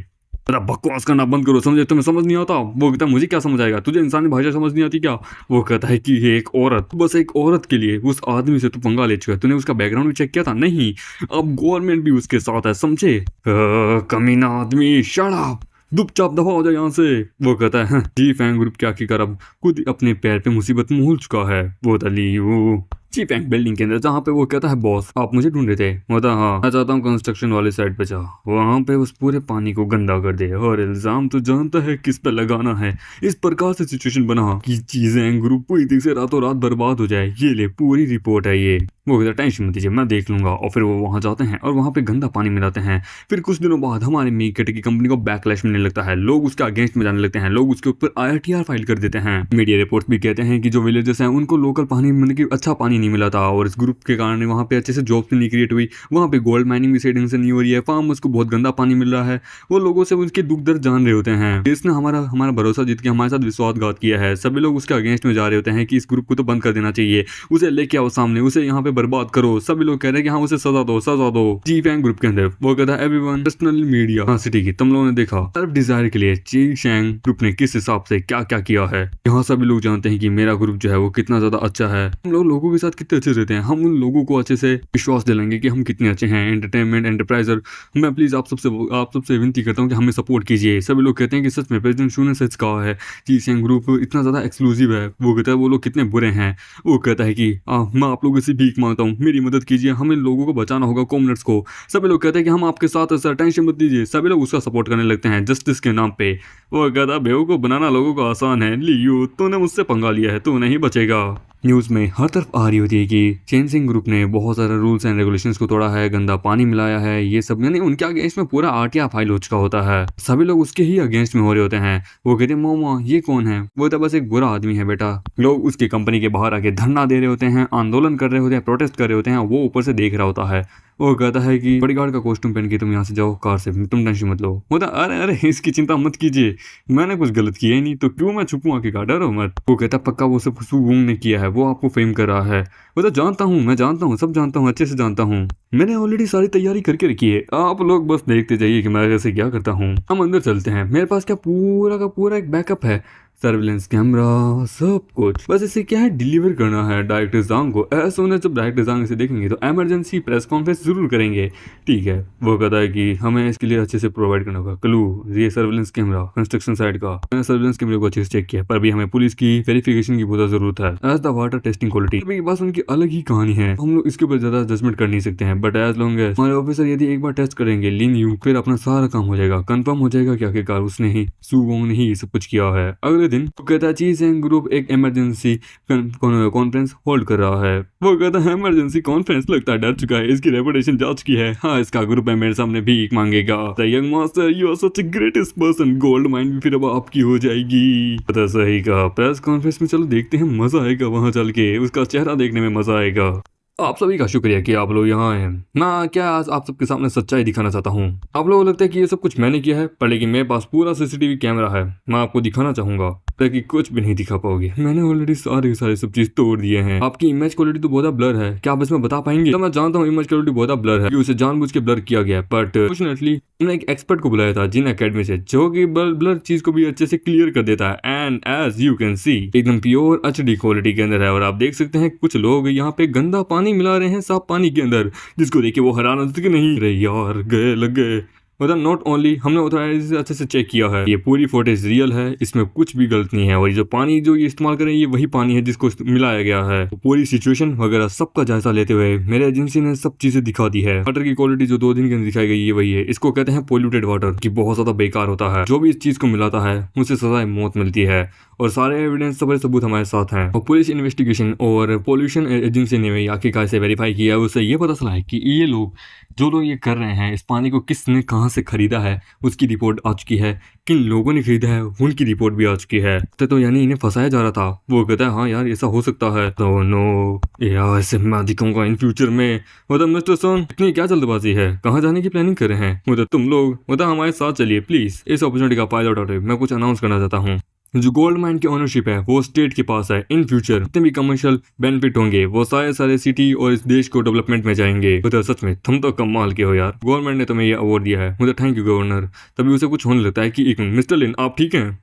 अरे बकवास करना बंद करो, समझे? तुम्हें समझ नहीं आता? वो कहता है मुझे क्या समझ आएगा, तुझे इंसानी भाषा समझ नहीं आती क्या? वो कहता है कि ये एक औरत, बस एक औरत के लिए उस आदमी से तू पंगा ले चुका है। तूने उसका बैकग्राउंड भी चेक किया था? नहीं। अब गवर्नमेंट भी उसके साथ है, समझे? कमीना आदमी, शट अप, चुपचाप दफा हो जाए यहाँ से। वो कहता है जी फैंग ग्रुप क्या कर अब खुद अपने पैर पे मुसीबत में उलझ चुका है। वो तली वो जी फैंग बिल्डिंग के अंदर, जहाँ पे वो कहता है बॉस आप मुझे ढूंढ रहे थे। होता हाँ, मैं चाहता हूँ कंस्ट्रक्शन वाले साइड पे जा, वहाँ पे उस पूरे पानी को गंदा कर दे और इल्जाम तो जानता है किस पे लगाना है। इस प्रकार से सिचुएशन बना कि चीजें ग्रुप पूरी तरह से रातों रात बर्बाद हो जाए। ये ले पूरी रिपोर्ट है ये। वो कहता टेंशन मत लीजिए, मैं देख लूंगा। और फिर वो वहाँ जाते हैं और वहाँ पे गंदा पानी मिलाते हैं। फिर कुछ दिनों बाद हमारे मीकट की कंपनी को बैकलैश मिलने लगता है, लोग उसके अगेंस्ट में जाने लगते हैं, लोग उसके ऊपर IRTR फाइल कर देते हैं। मीडिया रिपोर्ट्स भी कहते हैं कि जो विलेजर्स हैं उनको लोकल पानी, मतलब कि अच्छा पानी नहीं मिला था और इस ग्रुप के कारण वहाँ पे अच्छे से जॉब्स नहीं क्रिएट हुई। वहाँ पे गोल्ड माइनिंग भी सही ढंग से नहीं हो रही है, फार्मर्स को बहुत गंदा पानी मिल रहा है। वो लोगों से उनके दुख दर्द जान रहे होते हैं। इसने हमारा भरोसा जीत के हमारे साथ विश्वासघात किया है। सभी लोग उसके अगेंस्ट में जा रहे होते हैं कि इस ग्रुप को तो बंद कर देना चाहिए, उसे लेके आओ सामने, उसे यहाँ पे बर्बाद करो। सभी लोग कह रहे हैं कि हाँ उसे सजा दो जी फैंग ग्रुप के अंदर। वो कहता है एवरीवन, पर्सनल मीडिया, हाँ सिटी की, तुम लोगों ने देखा सेल्फ डिजायर के लिए ची शैंग ग्रुप ने किस हिसाब से क्या क्या किया है। यहाँ सभी लोग जानते हैं कि मेरा ग्रुप जो है वो कितना ज्यादा अच्छा है। हम लोग लोगों के साथ कितने अच्छे रहते हैं, हम उन लोगों को अच्छे से विश्वास दिलाएंगे कि हम कितने अच्छे हैं। एंटरटेनमेंट एंटरप्राइजर, मैं प्लीज आप सबसे विनती करता हूँ कि हमें सपोर्ट कीजिए। सभी लोग कहते हैं कि सच में प्रेसिडेंट शू ने सच कहा है, ची शैंग ग्रुप इतना ज्यादा एक्सक्लूसिव है। वो कहता है वो लोग कितने बुरे हैं। वो कहता है कि मैं आप लोगों से भीख मांगता हूँ, मेरी मदद कीजिए, हमें लोगों को बचाना होगा, कॉमनर्स को। सभी लोग कहते हैं कि हम आपके साथ हैं सर, टेंशन मत लीजिए। सभी लोग उसका सपोर्ट करने लगते हैं जस्टिस के नाम पे। वो कहता बेवकूफ बनाना लोगों को आसान है, लियो तूने मुझसे पंगा लिया है, तू नहीं बचेगा। न्यूज़ में हर तरफ आ रही होती है कि चेन सिंह ग्रुप ने बहुत सारे रूल्स एंड रेगुलेशंस को तोड़ा है, गंदा पानी मिलाया है, ये सब, यानी उनके अगेंस्ट में पूरा RTR फाइल हो चुका होता है। सभी लोग उसके ही अगेंस्ट में हो रहे होते हैं। वो कहते हैं मोमा ये कौन है? वो तो बस एक बुरा आदमी है बेटा। लोग उसकी कंपनी के बाहर आके धरना दे रहे होते हैं, आंदोलन कर रहे होते हैं, प्रोटेस्ट कर रहे होते हैं, वो ऊपर से देख रहा होता है। वो कहता है कि बॉडीगार्ड का कॉस्ट्यूम पहन के तुम यहाँ से जाओ कार से, तुम टेंशन मत लो। बोलता अरे इसकी चिंता मत कीजिए, मैंने कुछ गलत किया ही नहीं, तो क्यों मैं छुपूं आखिरकार, डरो मत। वो कहता पक्का वो सब सुगुंग ने किया है, वो आपको फेम कर रहा है। वो तो जानता हूँ, मैं जानता हूँ, सब जानता हूँ, अच्छे से जानता हूँ, मैंने ऑलरेडी सारी तैयारी करके रखी है, आप लोग बस देखते जाइए कि मैं कैसे क्या करता हूँ। हम अंदर चलते हैं, मेरे पास क्या पूरा का पूरा एक बैकअप है। सर्विलेंस कैमरा, सब कुछ। बस इसे क्या है, डिलीवर करना है डायरेक्टर जांग को। ऐसा होना, जब डायरेक्टर जांग इसे देखेंगे तो इमरजेंसी प्रेस कॉन्फ्रेंस जरूर करेंगे। ठीक है, वो कहता है कि हमें इसके लिए अच्छे से प्रोवाइड करना होगा क्लू, ये सर्विलेंस कैमरा कंस्ट्रक्शन साइट का। मैंने सर्विलेंस कैमरे को अच्छे से चेक किया, पर अभी हमें पुलिस की वेरिफिकेशन की बहुत जरूरत है। As the water testing quality, अभी बस उनकी अलग ही कहानी है, हम लोग इसके ऊपर ज्यादा जजमेंट कर नहीं सकते हैं। बट एज लॉन्ग एज हमारे ऑफिसर यदि एक बार टेस्ट करेंगे लिंग यू, फिर अपना सारा काम हो जाएगा, कंफर्म हो जाएगा कि आखिरकार उसने ही सू वोंग ने ही सब कुछ किया है। अगले दिन वो कहता है चीज ग्रुप एक इमरजेंसी कॉन्फ्रेंस होल्ड कर रहा है। वो कहता है इमरजेंसी कॉन्फ्रेंस, लगता है डर चुका है, इसकी रेपुटेशन जा चुकी है। हाँ, इसका ग्रुप है, मेरे सामने भीख मांगेगा। Young master, you are such a greatest person, gold mine भी फिर अब आपकी हो जाएगी। पता सही का प्रेस कॉन्फ्रेंस में चलो देखते हैं, मजा आएगा वहां चल के, उसका चेहरा देखने में मजा आएगा। आप सभी का शुक्रिया कि आप लोग यहाँ आए। मैं क्या आज आप सबके सामने सच्चाई दिखाना चाहता हूँ। आप लोगों को लगता है कि ये सब कुछ मैंने किया है, पर लेकिन मेरे पास पूरा सीसीटीवी कैमरा है। मैं आपको दिखाना चाहूंगा, ताकि कुछ भी नहीं दिखा पाओगे। मैंने ऑलरेडी सारे सब चीज तोड़ दिए हैं। आपकी इमेज क्वालिटी तो बहुत ब्लर है, क्या आप इसमें बता पाएंगे? तो मैं जानता हूँ इमेज क्वालिटी बहुत ब्लर है, कि उसे जानबूझ के ब्लर किया गया है, बट फॉर्चुनेटली मैंने एक एक्सपर्ट को बुलाया था जिन एकेडमी से, जो कि ब्लर चीज को भी अच्छे से क्लियर कर देता है। And as you can see, एकदम प्योर एचडी क्वालिटी के अंदर है। और आप देख सकते हैं कुछ लोग यहाँ पे गंदा पानी मिला रहे हैं साफ पानी के अंदर, जिसको देख के वो हैरान होते कि नहीं रे यार, गए लग गए। मतलब नॉट ओनली हमने ऑथराइज अच्छे से चेक किया है, ये पूरी फुटेज रियल है, इसमें कुछ भी गलत नहीं है। और ये जो पानी जो ये इस्तेमाल कर रहे हैं, ये वही पानी है जिसको मिलाया गया है। तो पूरी सिचुएशन वगैरह सबका जायजा लेते हुए मेरे एजेंसी ने सब चीजें दिखा दी है। वाटर की क्वालिटी जो 2 दिन के अंदर दिखाई गई, ये वही है। इसको कहते हैं पोल्यूटेड वाटर, की बहुत ज्यादा बेकार होता है। जो भी इस चीज को मिलाता है उसे सजाए मौत मिलती है। और सारे एविडेंस, सारे सबूत हमारे साथ हैं। और पुलिस इन्वेस्टिगेशन और पोल्यूशन एजेंसी ने आखिरकार से वेरीफाई किया है। उससे ये पता चला है कि ये लोग जो लोग ये कर रहे हैं, इस पानी को किसने कहां से खरीदा है उसकी रिपोर्ट आ चुकी है, किन लोगों ने खरीदा है उनकी रिपोर्ट भी आ चुकी है। तो यानी इन्हें फंसाया जा रहा था। वो कहता है हाँ यार ऐसा हो सकता है। तो नो यार, ऐसे मैं दिखाऊंगा इन फ्यूचर में। मतलब मिस्टर सन, इतनी क्या जल्दबाजी है, कहाँ जाने की प्लानिंग कर रहे हैं? मतलब तुम लोग हमारे साथ चलिए प्लीज, इस अपॉर्चुनिटी का फायदा उठाते मैं कुछ अनाउंस करना चाहता हूँ। जो गोल्ड माइन की ओनरशिप है वो स्टेट के पास है। इन फ्यूचर जितने भी कमर्शियल बेनिफिट होंगे वो सारे सिटी और इस देश को डेवलपमेंट में जाएंगे। तो सच में तुम तो कमाल के हो यार, गवर्नमेंट ने तुम्हें ये अवार्ड दिया है, मुझे थैंक यू गवर्नर। तभी उसे कुछ होने लगता है कि एक मिनट मिस्टर लिन, आप ठीक हैं?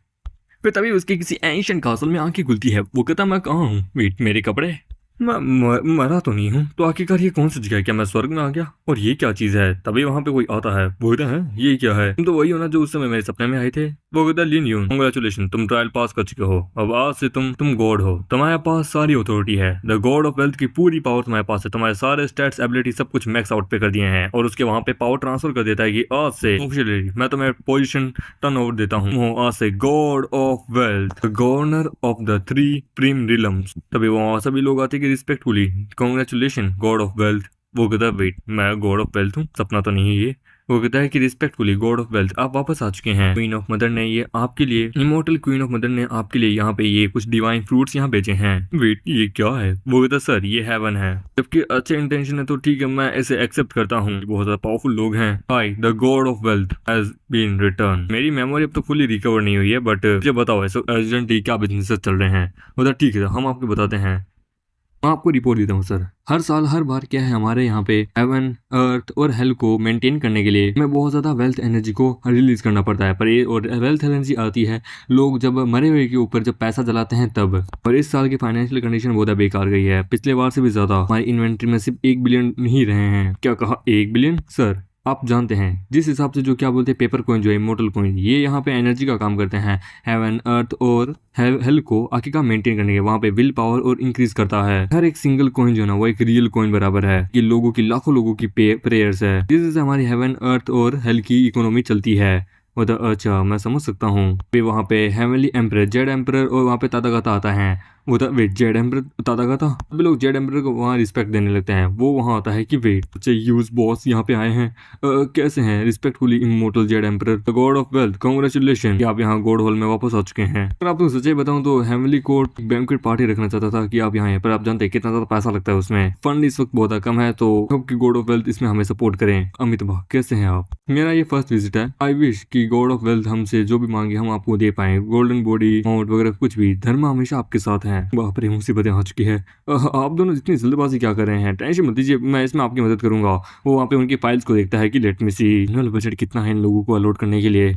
फिर तभी उसके किसी एंशिएंट कासल में आंखें खुलती है। वो कहता मैं कहाँ हूँ? वेट, मेरे कपड़े? मैं मरा तो नहीं हूँ। तो आखिरकार ये कौन सी जगह है? क्या मैं स्वर्ग में आ गया? और ये क्या चीज है? तभी वहां पे कोई आता है, वो कहता है ये क्या है? तुम तो वही हो ना जो उस समय मेरे सपने में आए थे। वो कहता है लिन यून, कांग्रेचुलेशन, तुम ट्रायल पास कर चुके हो। अब आज से तुम गॉड हो, तुम्हारे पास सारी अथॉरिटी है। द गॉड ऑफ वेल्थ की पूरी पावर तुम्हारे पास है। तुम्हारे सारे स्टैट्स, एबिलिटी सब कुछ मैक्स आउट पे कर दिए हैं। और उसके वहां पे पावर ट्रांसफर कर देता है कि आज से ऑफिशियली मैं तुम्हें पोजीशन टर्न ओवर देता हूँ। आज से god of wealth, governor of the 3 prime realms. तभी वहां सभी लोग आते कि respectfully congratulation god of wealth. वो कहता है वेट, मैं गॉड ऑफ वेल्थ हूँ? सपना तो नहीं है ये। वो कहता है कि रिस्पेक्टफुली गॉड ऑफ वेल्थ, आप वापस आ चुके हैं। क्वीन ऑफ मदर ने ये आपके लिए, इमोर्टल क्वीन ऑफ मदर ने आपके लिए यहाँ पे ये कुछ डिवाइन फ्रूट्स यहाँ बेचे हैं। वेट, ये क्या है? वो कहता है सर ये हेवन है। जबकि अच्छे इंटेंशन है तो ठीक है, मैं इसे एक्सेप्ट करता हूँ। बहुत ज्यादा पावरफुल लोग हैं। Hi, the god of wealth has been return. मेरी मेमोरी अब तो फुली रिकवर नहीं हुई है, बट मुझे बताओ ऐसे अर्जेंटली क्या बिजनेस चल रहे हैं? बोला ठीक है, हम आपको बताते हैं। मैं आपको रिपोर्ट देता हूँ सर। हर साल हर बार क्या है, हमारे यहाँ पे हेवन, अर्थ और हेल को मेंटेन करने के लिए हमें बहुत ज़्यादा वेल्थ एनर्जी को रिलीज करना पड़ता है। पर ये और वेल्थ एनर्जी आती है लोग जब मरे हुए के ऊपर जब पैसा जलाते हैं तब। और इस साल की फाइनेंशियल कंडीशन बहुत बेकार गई है, पिछले बार से भी ज़्यादा। हमारी इन्वेंट्री में सिर्फ 1 बिलियन नहीं रहे हैं। क्या कहा? 1 बिलियन? सर आप जानते हैं जिस हिसाब से जो क्या बोलते हैं पेपर कॉइन जो है इमोर्टल कॉइन, ये यहाँ पे एनर्जी का काम करते हैं। हेवन, अर्थ और हेल को आखिरकार मेंटेन करने के वहाँ पे विल पावर और इंक्रीज करता है। हर एक सिंगल कॉइन जो है ना वो एक रियल कॉइन बराबर है। ये लोगों की, लाखों लोगों की प्रेयर्स है, जिससे हमारी हेवन, अर्थ और हेल की इकोनॉमी चलती है। अच्छा, मैं समझ सकता हूँ। फिर वहाँ पे हेवनली एम्परर, जेड एम्परर और वहाँ पे तातागाता आता है। वेट, जेड एम्परर, तातागाता, सभी लोग जेड एम्परर को वहाँ रिस्पेक्ट देने लगते हैं। वो वहाँ आता है कि वेट, अच्छा यूज बॉस यहाँ पे आए हैं, कैसे हैं? Respectfully immortal Z emperor, the god of wealth, congratulation कि आप यहाँ गॉड हॉल में वापस आ चुके हैं। पर आपको सच्चाई बताऊं तो हेवनली कोर्ट बैंक्वेट पार्टी रखना चाहता था कि आप यहाँ हैं, पर आप जानते हैं कितना ज्यादा पैसा लगता है उसमें। फंड इस वक्त बहुत कम है, तो गॉड ऑफ वेल्थ इसमें हमें सपोर्ट करें। अमित भा, कैसे हैं आप? मेरा ये फर्स्ट विजिट है। आई विश कि कि गॉड ऑफ वेल्थ हमसे जो भी मांगे हम आपको दे पाए, गोल्डन बॉडी माउंट वगैरह कुछ भी, धर्म हमेशा आपके साथ है। बाप रे मुसीबतें आ चुकी है। आप दोनों इतनी जल्दबाजी क्या कर रहे हैं? टेंशन मत लीजिए, मैं इसमें आपकी मदद करूंगा। वो वहाँ पे उनकी फाइल्स को देखता है कि लेट मी सी एनुअल बजट कितना है इन लोगों को अलॉट करने के लिए।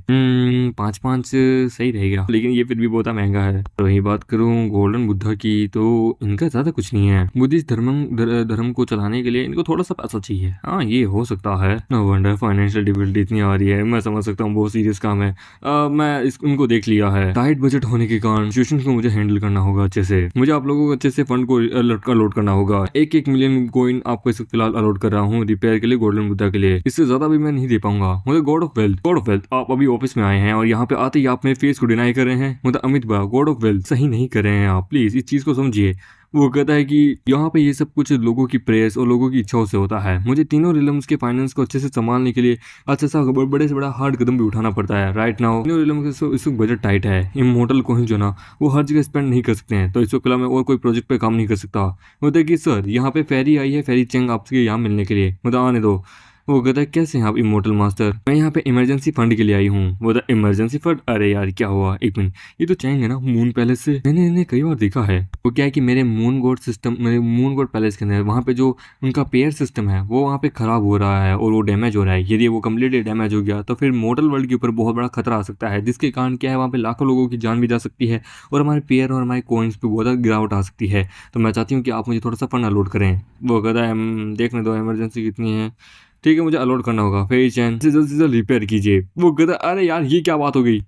5-5 सही रहेगा, लेकिन ये फिर भी बहुत महंगा है। तो वही बात करूँ गोल्डन बुद्धा की, तो इनका ज्यादा कुछ नहीं है। बुद्धिस्ट धर्म को चलाने के लिए इनको थोड़ा सा पैसा चाहिए। हाँ ये हो सकता है। नो वंडर फाइनेंशियल डिफिकल्टी इतनी आ रही है, मैं समझ सकता हूँ बहुत सीरियस काम है। मैं उनको देख लिया है। टाइट बजट होने के कारण सिचुएशन को मुझे हैंडल करना होगा अच्छे से। मुझे आप लोगों को अच्छे से फंड को अलॉट करना होगा। 1-1 मिलियन कॉइन आपको इस फिलहाल अलॉट कर रहा हूँ रिपेयर के लिए, गोल्डन बुद्धा के लिए। इससे ज्यादा भी मैं नहीं दे पाऊंगा। मुझे गॉड ऑफ वेल्थ आप अभी ऑफिस में आए हैं और यहाँ पे आते ही आप मेरे फेस को डिनाई कर रहे हैं। मतलब अमित भा गॉड ऑफ वेल्थ सही नहीं कर रहे हैं आप, प्लीज इस चीज को समझिए। वो कहता है कि यहाँ पे ये सब कुछ लोगों की प्रेस और लोगों की इच्छाओं से होता है। मुझे तीनों रिलम्स के फाइनेंस को अच्छे से संभालने के लिए अच्छा सा बड़े से बड़ा हार्ड कदम भी उठाना पड़ता है। राइट नाउ तीनों रिलम के इस वक्त बजट टाइट है। इमोर्टल को ही जो ना वो हर जगह स्पेंड नहीं कर सकते हैं, तो इस वक्त मैं और कोई प्रोजेक्ट पे काम नहीं कर सकता। बोलते कि सर यहाँ पे फेरी आई है, फेरी चेंग आपसे यहाँ मिलने के लिए, मतलब आने दो। वो कहता है कैसे हैं आप इमोर्टल मास्टर? मैं यहाँ पे इमरजेंसी फंड के लिए आई हूँ। वो था इमरजेंसी फंड? अरे यार क्या हुआ, एक मिनट, ये तो चाहेंगे ना मून पैलेस से। मैंने इन्हें कई बार देखा है। वो क्या है कि मेरे मून गॉड पैलेस के अंदर वहाँ पे जो उनका पेयर सिस्टम है वो वहाँ पे खराब हो रहा है और वो डैमेज हो रहा है। यदि वो कम्प्लीटली डैमेज हो गया तो फिर मोर्टल वर्ल्ड के ऊपर बहुत बड़ा खतरा आ सकता है, जिसके कारण क्या है वहाँ पे लाखों लोगों की जान भी जा सकती है और हमारे पेयर और हमारे कोइंस पे बहुत ज़्यादा गिरावट आ सकती है। तो मैं चाहती हूँ कि आप मुझे थोड़ा सा फंड अलॉट करें। वो कहता है देखने दो इमरजेंसी कितनी है। ठीक है मुझे अलॉट करना होगा। फिर चैन से जल्द रिपेयर कीजिए। वो कहता अरे यार ये क्या बात हो गई,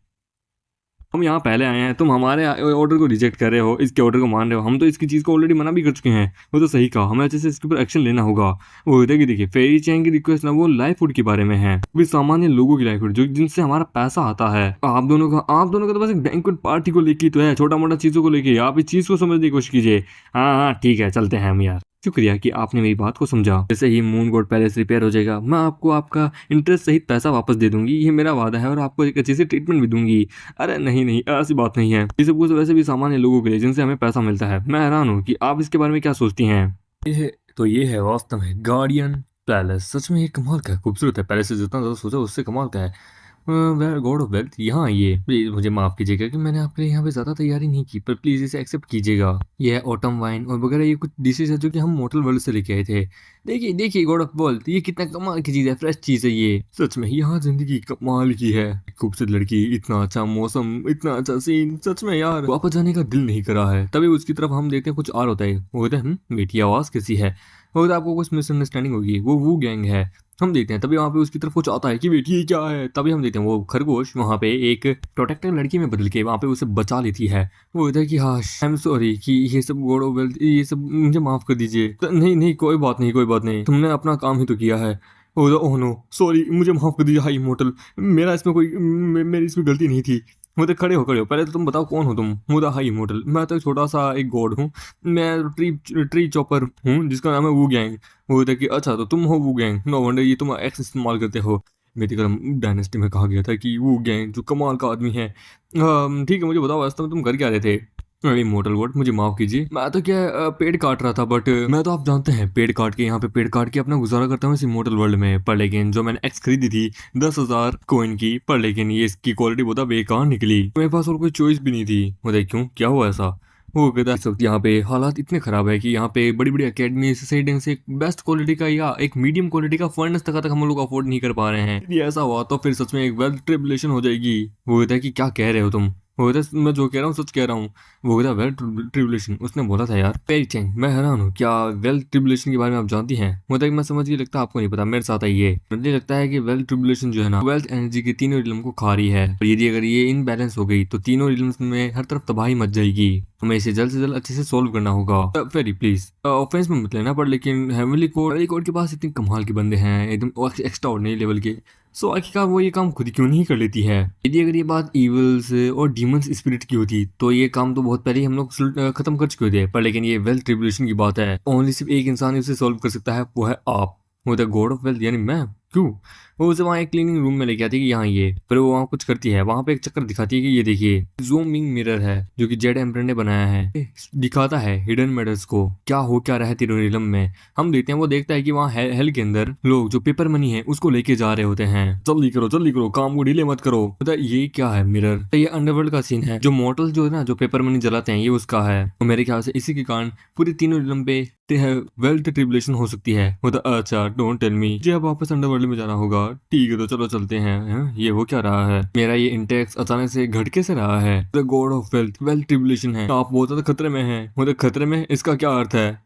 हम यहाँ पहले आए हैं, तुम हमारे ऑर्डर को रिजेक्ट कर रहे हो, इसके ऑर्डर को मान रहे हो। हम तो इसकी चीज़ को ऑलरेडी मना भी कर चुके हैं। वो तो सही कहा, हमें अच्छे से इसके ऊपर एक्शन लेना होगा। वो देखिए फेरी चैन की रिक्वेस्ट ना वो लाइफ फूड के बारे में है, भी सामान्य लोगों की लाइफ फूड जो जिनसे हमारा पैसा आता है। आप दोनों का तो बस एक बैंक्वेट पार्टी को लेके तो है, छोटा मोटा चीज़ों को लेके। आप इस चीज़ को समझने की कोशिश कीजिए। हाँ हाँ ठीक है चलते हैं हम यार। शुक्रिया कि आपने मेरी बात को समझा। जैसे ही मून गॉड पैलेस रिपेयर हो जाएगा मैं आपको आपका इंटरेस्ट सहित पैसा वापस दे दूंगी, ये मेरा वादा है, और आपको एक अच्छी सी ट्रीटमेंट भी दूंगी। अरे नहीं नहीं ऐसी बात नहीं है, ये सब कुछ वैसे भी सामान्य लोगों के लिए जिनसे हमें पैसा मिलता है। मैं हैरान हूँ कि आप इसके बारे में क्या सोचती हैं। ये है वास्तव में गार्डियन पैलेस। सच में ये कमाल का है, खूबसूरत है। पैलेस से जितना ज़्यादा सोचा उससे कमाल का है। गॉड ऑफ वेल्थ यहाँ आइए, प्लीज़ मुझे माफ़ कीजिएगा कि मैंने आपके लिए यहाँ पे ज़्यादा तैयारी नहीं की, पर प्लीज़ इसे एक्सेप्ट कीजिएगा। ये है ऑटम वाइन और वगैरह, ये कुछ डिशेज है जो कि हम मोटल वर्ल्ड से लेके आए थे। देखिए देखिए गॉड ऑफ वेल्थ ये कितना कमाल की चीज़ है, फ्रेश चीज़ है ये। सच में यहाँ जिंदगी कमाल की है। खूबसूरत लड़की, इतना अच्छा मौसम, इतना अच्छा सीन, सच में यार वापस जाने का दिल नहीं करा है। तभी उसकी तरफ हम देखते हैं कुछ और होता है। वो होता है बेटी आवाज़ कैसी है। वो होता है आपको कुछ मिसअंडरस्टैंडिंग होगी, वो गैंग है। हम देखते हैं तभी वहाँ पे उसकी तरफ कुछ आता है कि बेटी ये क्या है। तभी हम देखते हैं वो खरगोश वहाँ पे एक प्रोटेक्टिव लड़की में बदल के वहाँ पे उसे बचा लेती है। वो कहता है कि हाँ आई एम सॉरी कि ये सब गॉड ऑफ वेल्थ ये सब मुझे माफ कर दीजिए। तो नहीं नहीं कोई बात नहीं कोई बात नहीं, तुमने अपना काम ही तो किया है। ओह नो सॉरी मुझे माफ कर दीजिए हाई इमोर्टल, मेरा इसमें कोई मेरी इसमें गलती नहीं थी। मुझे खड़े हो पहले तो तुम बताओ कौन हो तुम। मुझे हाई इमोर्टल, मैं तो एक छोटा सा एक गॉड हूँ। मैं ट्री चॉपर हूँ जिसका नाम है वू गैंग। वो कहता है कि अच्छा तो तुम हो वू गैंग, नो वंडर ये तुम एक्स इस्तेमाल करते हो। मेडिकल डायनेस्टी में कहा गया था कि वू गैंग जो कमाल का आदमी है। ठीक है मुझे बताओ वास्तव में तुम कर क्या रहे थे। अरे मोटल वर्ड मुझे माफ कीजिए, मैं तो क्या पेड़ काट रहा था, बट मैं तो आप जानते हैं पेड़ काट के यहाँ पे पेड़ काट के अपना गुजारा करता हूँ इस इमोर्टल वर्ल्ड में। पर लेकिन जो मैंने एक्स खरीदी थी 10,000 कोइन की, पर लेकिन ये इसकी क्वालिटी बहुत बेकार निकली। मेरे पास और कोई चॉइस भी नहीं थी। मुझे क्यों क्या हुआ ऐसा। वो कहता है इस वक्त यहाँ पे हालात इतने खराब है कि यहाँ पे बड़ी बड़ी अकेडमी सही ढंग से एक बेस्ट क्वालिटी का या एक मीडियम क्वालिटी का फर्नेस तक हम लोग अफोर्ड नहीं कर पा रहे हैं। यदि ऐसा हुआ तो फिर सच में एक वेल्थ ट्रिबुलेशन हो जाएगी। वो कहता है कि क्या कह रहे हो तुम। वो कहता है मैं जो कह रहा हूँ सच कह रहा हूँ। वो कहता है वेल्थ ट्रिबुलेशन उसने बोला था यार। पेरी चेंग मैं हैरान हूँ, क्या वेल्थ ट्रिबुलेशन के बारे में आप जानती हैं। मुझे मैं समझ के लगता है आपको नहीं पता, मेरे साथ है ये। मुझे लगता है कि वेल्थ ट्रिबुलेशन जो है ना वेल्थ एनर्जी के तीनों रिलम को खा रही है, और यदि अगर ये इनबैलेंस हो गई तो तीनों रिलम्स में हर तरफ तबाही मच जाएगी। हमें इसे जल्द से जल्द अच्छे से सॉल्व करना होगा। फेरी प्लीज ऑफेंस में मत लेना, पर लेकिन हेवनली कोड के पास इतने कमाल के बंदे हैं एकदम एक्स्ट्रा ऑर्डिनरी लेवल के। सो आखिरकार वो ये काम खुद क्यों नहीं कर लेती है। यदि अगर ये बात इवल्स और डीमंस स्पिरिट की होती तो ये काम तो बहुत पहले ही हम लोग खत्म कर चुके होते। पर लेकिन ये वेल्थ ट्रिबुलेशन की बात है, ओनली सिर्फ एक इंसान उसे सॉल्व कर सकता है, वो है आप। वो द गॉड ऑफ वेल्थ यानी मैं। क्यों? वो उसे वहाँ एक क्लीनिंग रूम में लेके आती है कि यहाँ ये, फिर वो वहाँ कुछ करती है, वहाँ पे एक चक्कर दिखाती है कि ये देखिए ज़ूमिंग मिरर है जो कि जेड एम्परर ने बनाया है। दिखाता है हिडन मेटल्स को क्या रहा है तीनों रीलम में। हम देखते हैं वो देखता है कि वहाँ हेल के अंदर लोग जो पेपर मनी है उसको लेके जा रहे होते हैं। जल्दी करो काम को डिले मत करो। पता है ये क्या है? मिरर। तो ये अंडरवर्ल्ड का सीन है। जो मॉर्टल जो है ना, जो पेपर मनी जलाते हैं, ये उसका है। तो मेरे ख्याल से इसी के कारण पूरी तीनों रीलम पे वेल्थ ट्रिबुलेशन हो सकती है। वो तो अच्छा डोंट टेल मी, जी अब वापस अंडरवर्ल्ड में जाना होगा। ठीक है तो चलो चलते हैं। ये हो क्या रहा है? मेरा ये इंटेक्स अचानक से घट कैसे रहा है? The god of wealth, wealth tribulation है। आप बहुत ज्यादा खतरे में हैं। मतलब खतरे में, इसका क्या अर्थ है?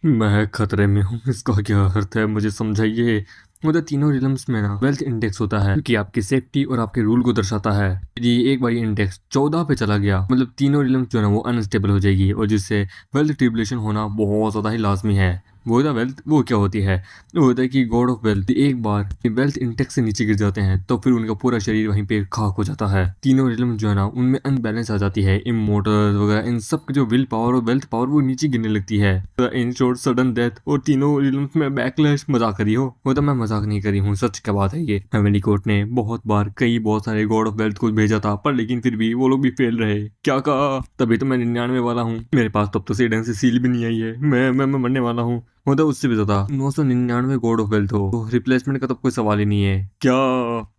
मैं खतरे में हूँ, इसका क्या अर्थ है मुझे समझाइए। मतलब तीनों रिलम्स में ना वेल्थ इंडेक्स होता है कि आपकी सेफ्टी और आपके रूल को दर्शाता है। यदि एक बार इंडेक्स 14 पे चला गया, मतलब तीनों रिलम्स जो है ना वो अनस्टेबल हो जाएगी, और जिससे वेल्थ ट्रिबुलेशन होना बहुत ज्यादा ही लाजमी है। वो था वेल्थ, वो क्या होती है? वो होता है कि गॉड ऑफ वेल्थ एक बार वेल्थ इंडेक्स से नीचे गिर जाते हैं तो फिर उनका पूरा शरीर वहीं पे खाक हो जाता है। तीनों रिलम जो है ना उनमें अनबैलेंस आ जाती है। इमोटर्स वगैरह इन सब की जो विल पावर और वेल्थ पावर वो नीचे गिरने लगती है। In short sudden death. और तीनों रिलम्स में बैकलैश। मजाक करी हो? वो तो मैं मजाक नहीं करी हूँ, सच क्या बात है ये। हेवनली कोर्ट ने बहुत सारे गॉड ऑफ वेल्थ को भेजा था, पर लेकिन फिर भी वो लोग भी फेल रहे। क्या कहा? तभी तो मैं 99 वाला हूँ। मेरे पास तब तो सही ढंग से सील भी नहीं आई है। मैं मरने वाला हूँ। मतलब उससे भी ज्यादा 999 गॉड ऑफ वेल्थ हो तो रिप्लेसमेंट का तो कोई सवाल ही नहीं है। क्या?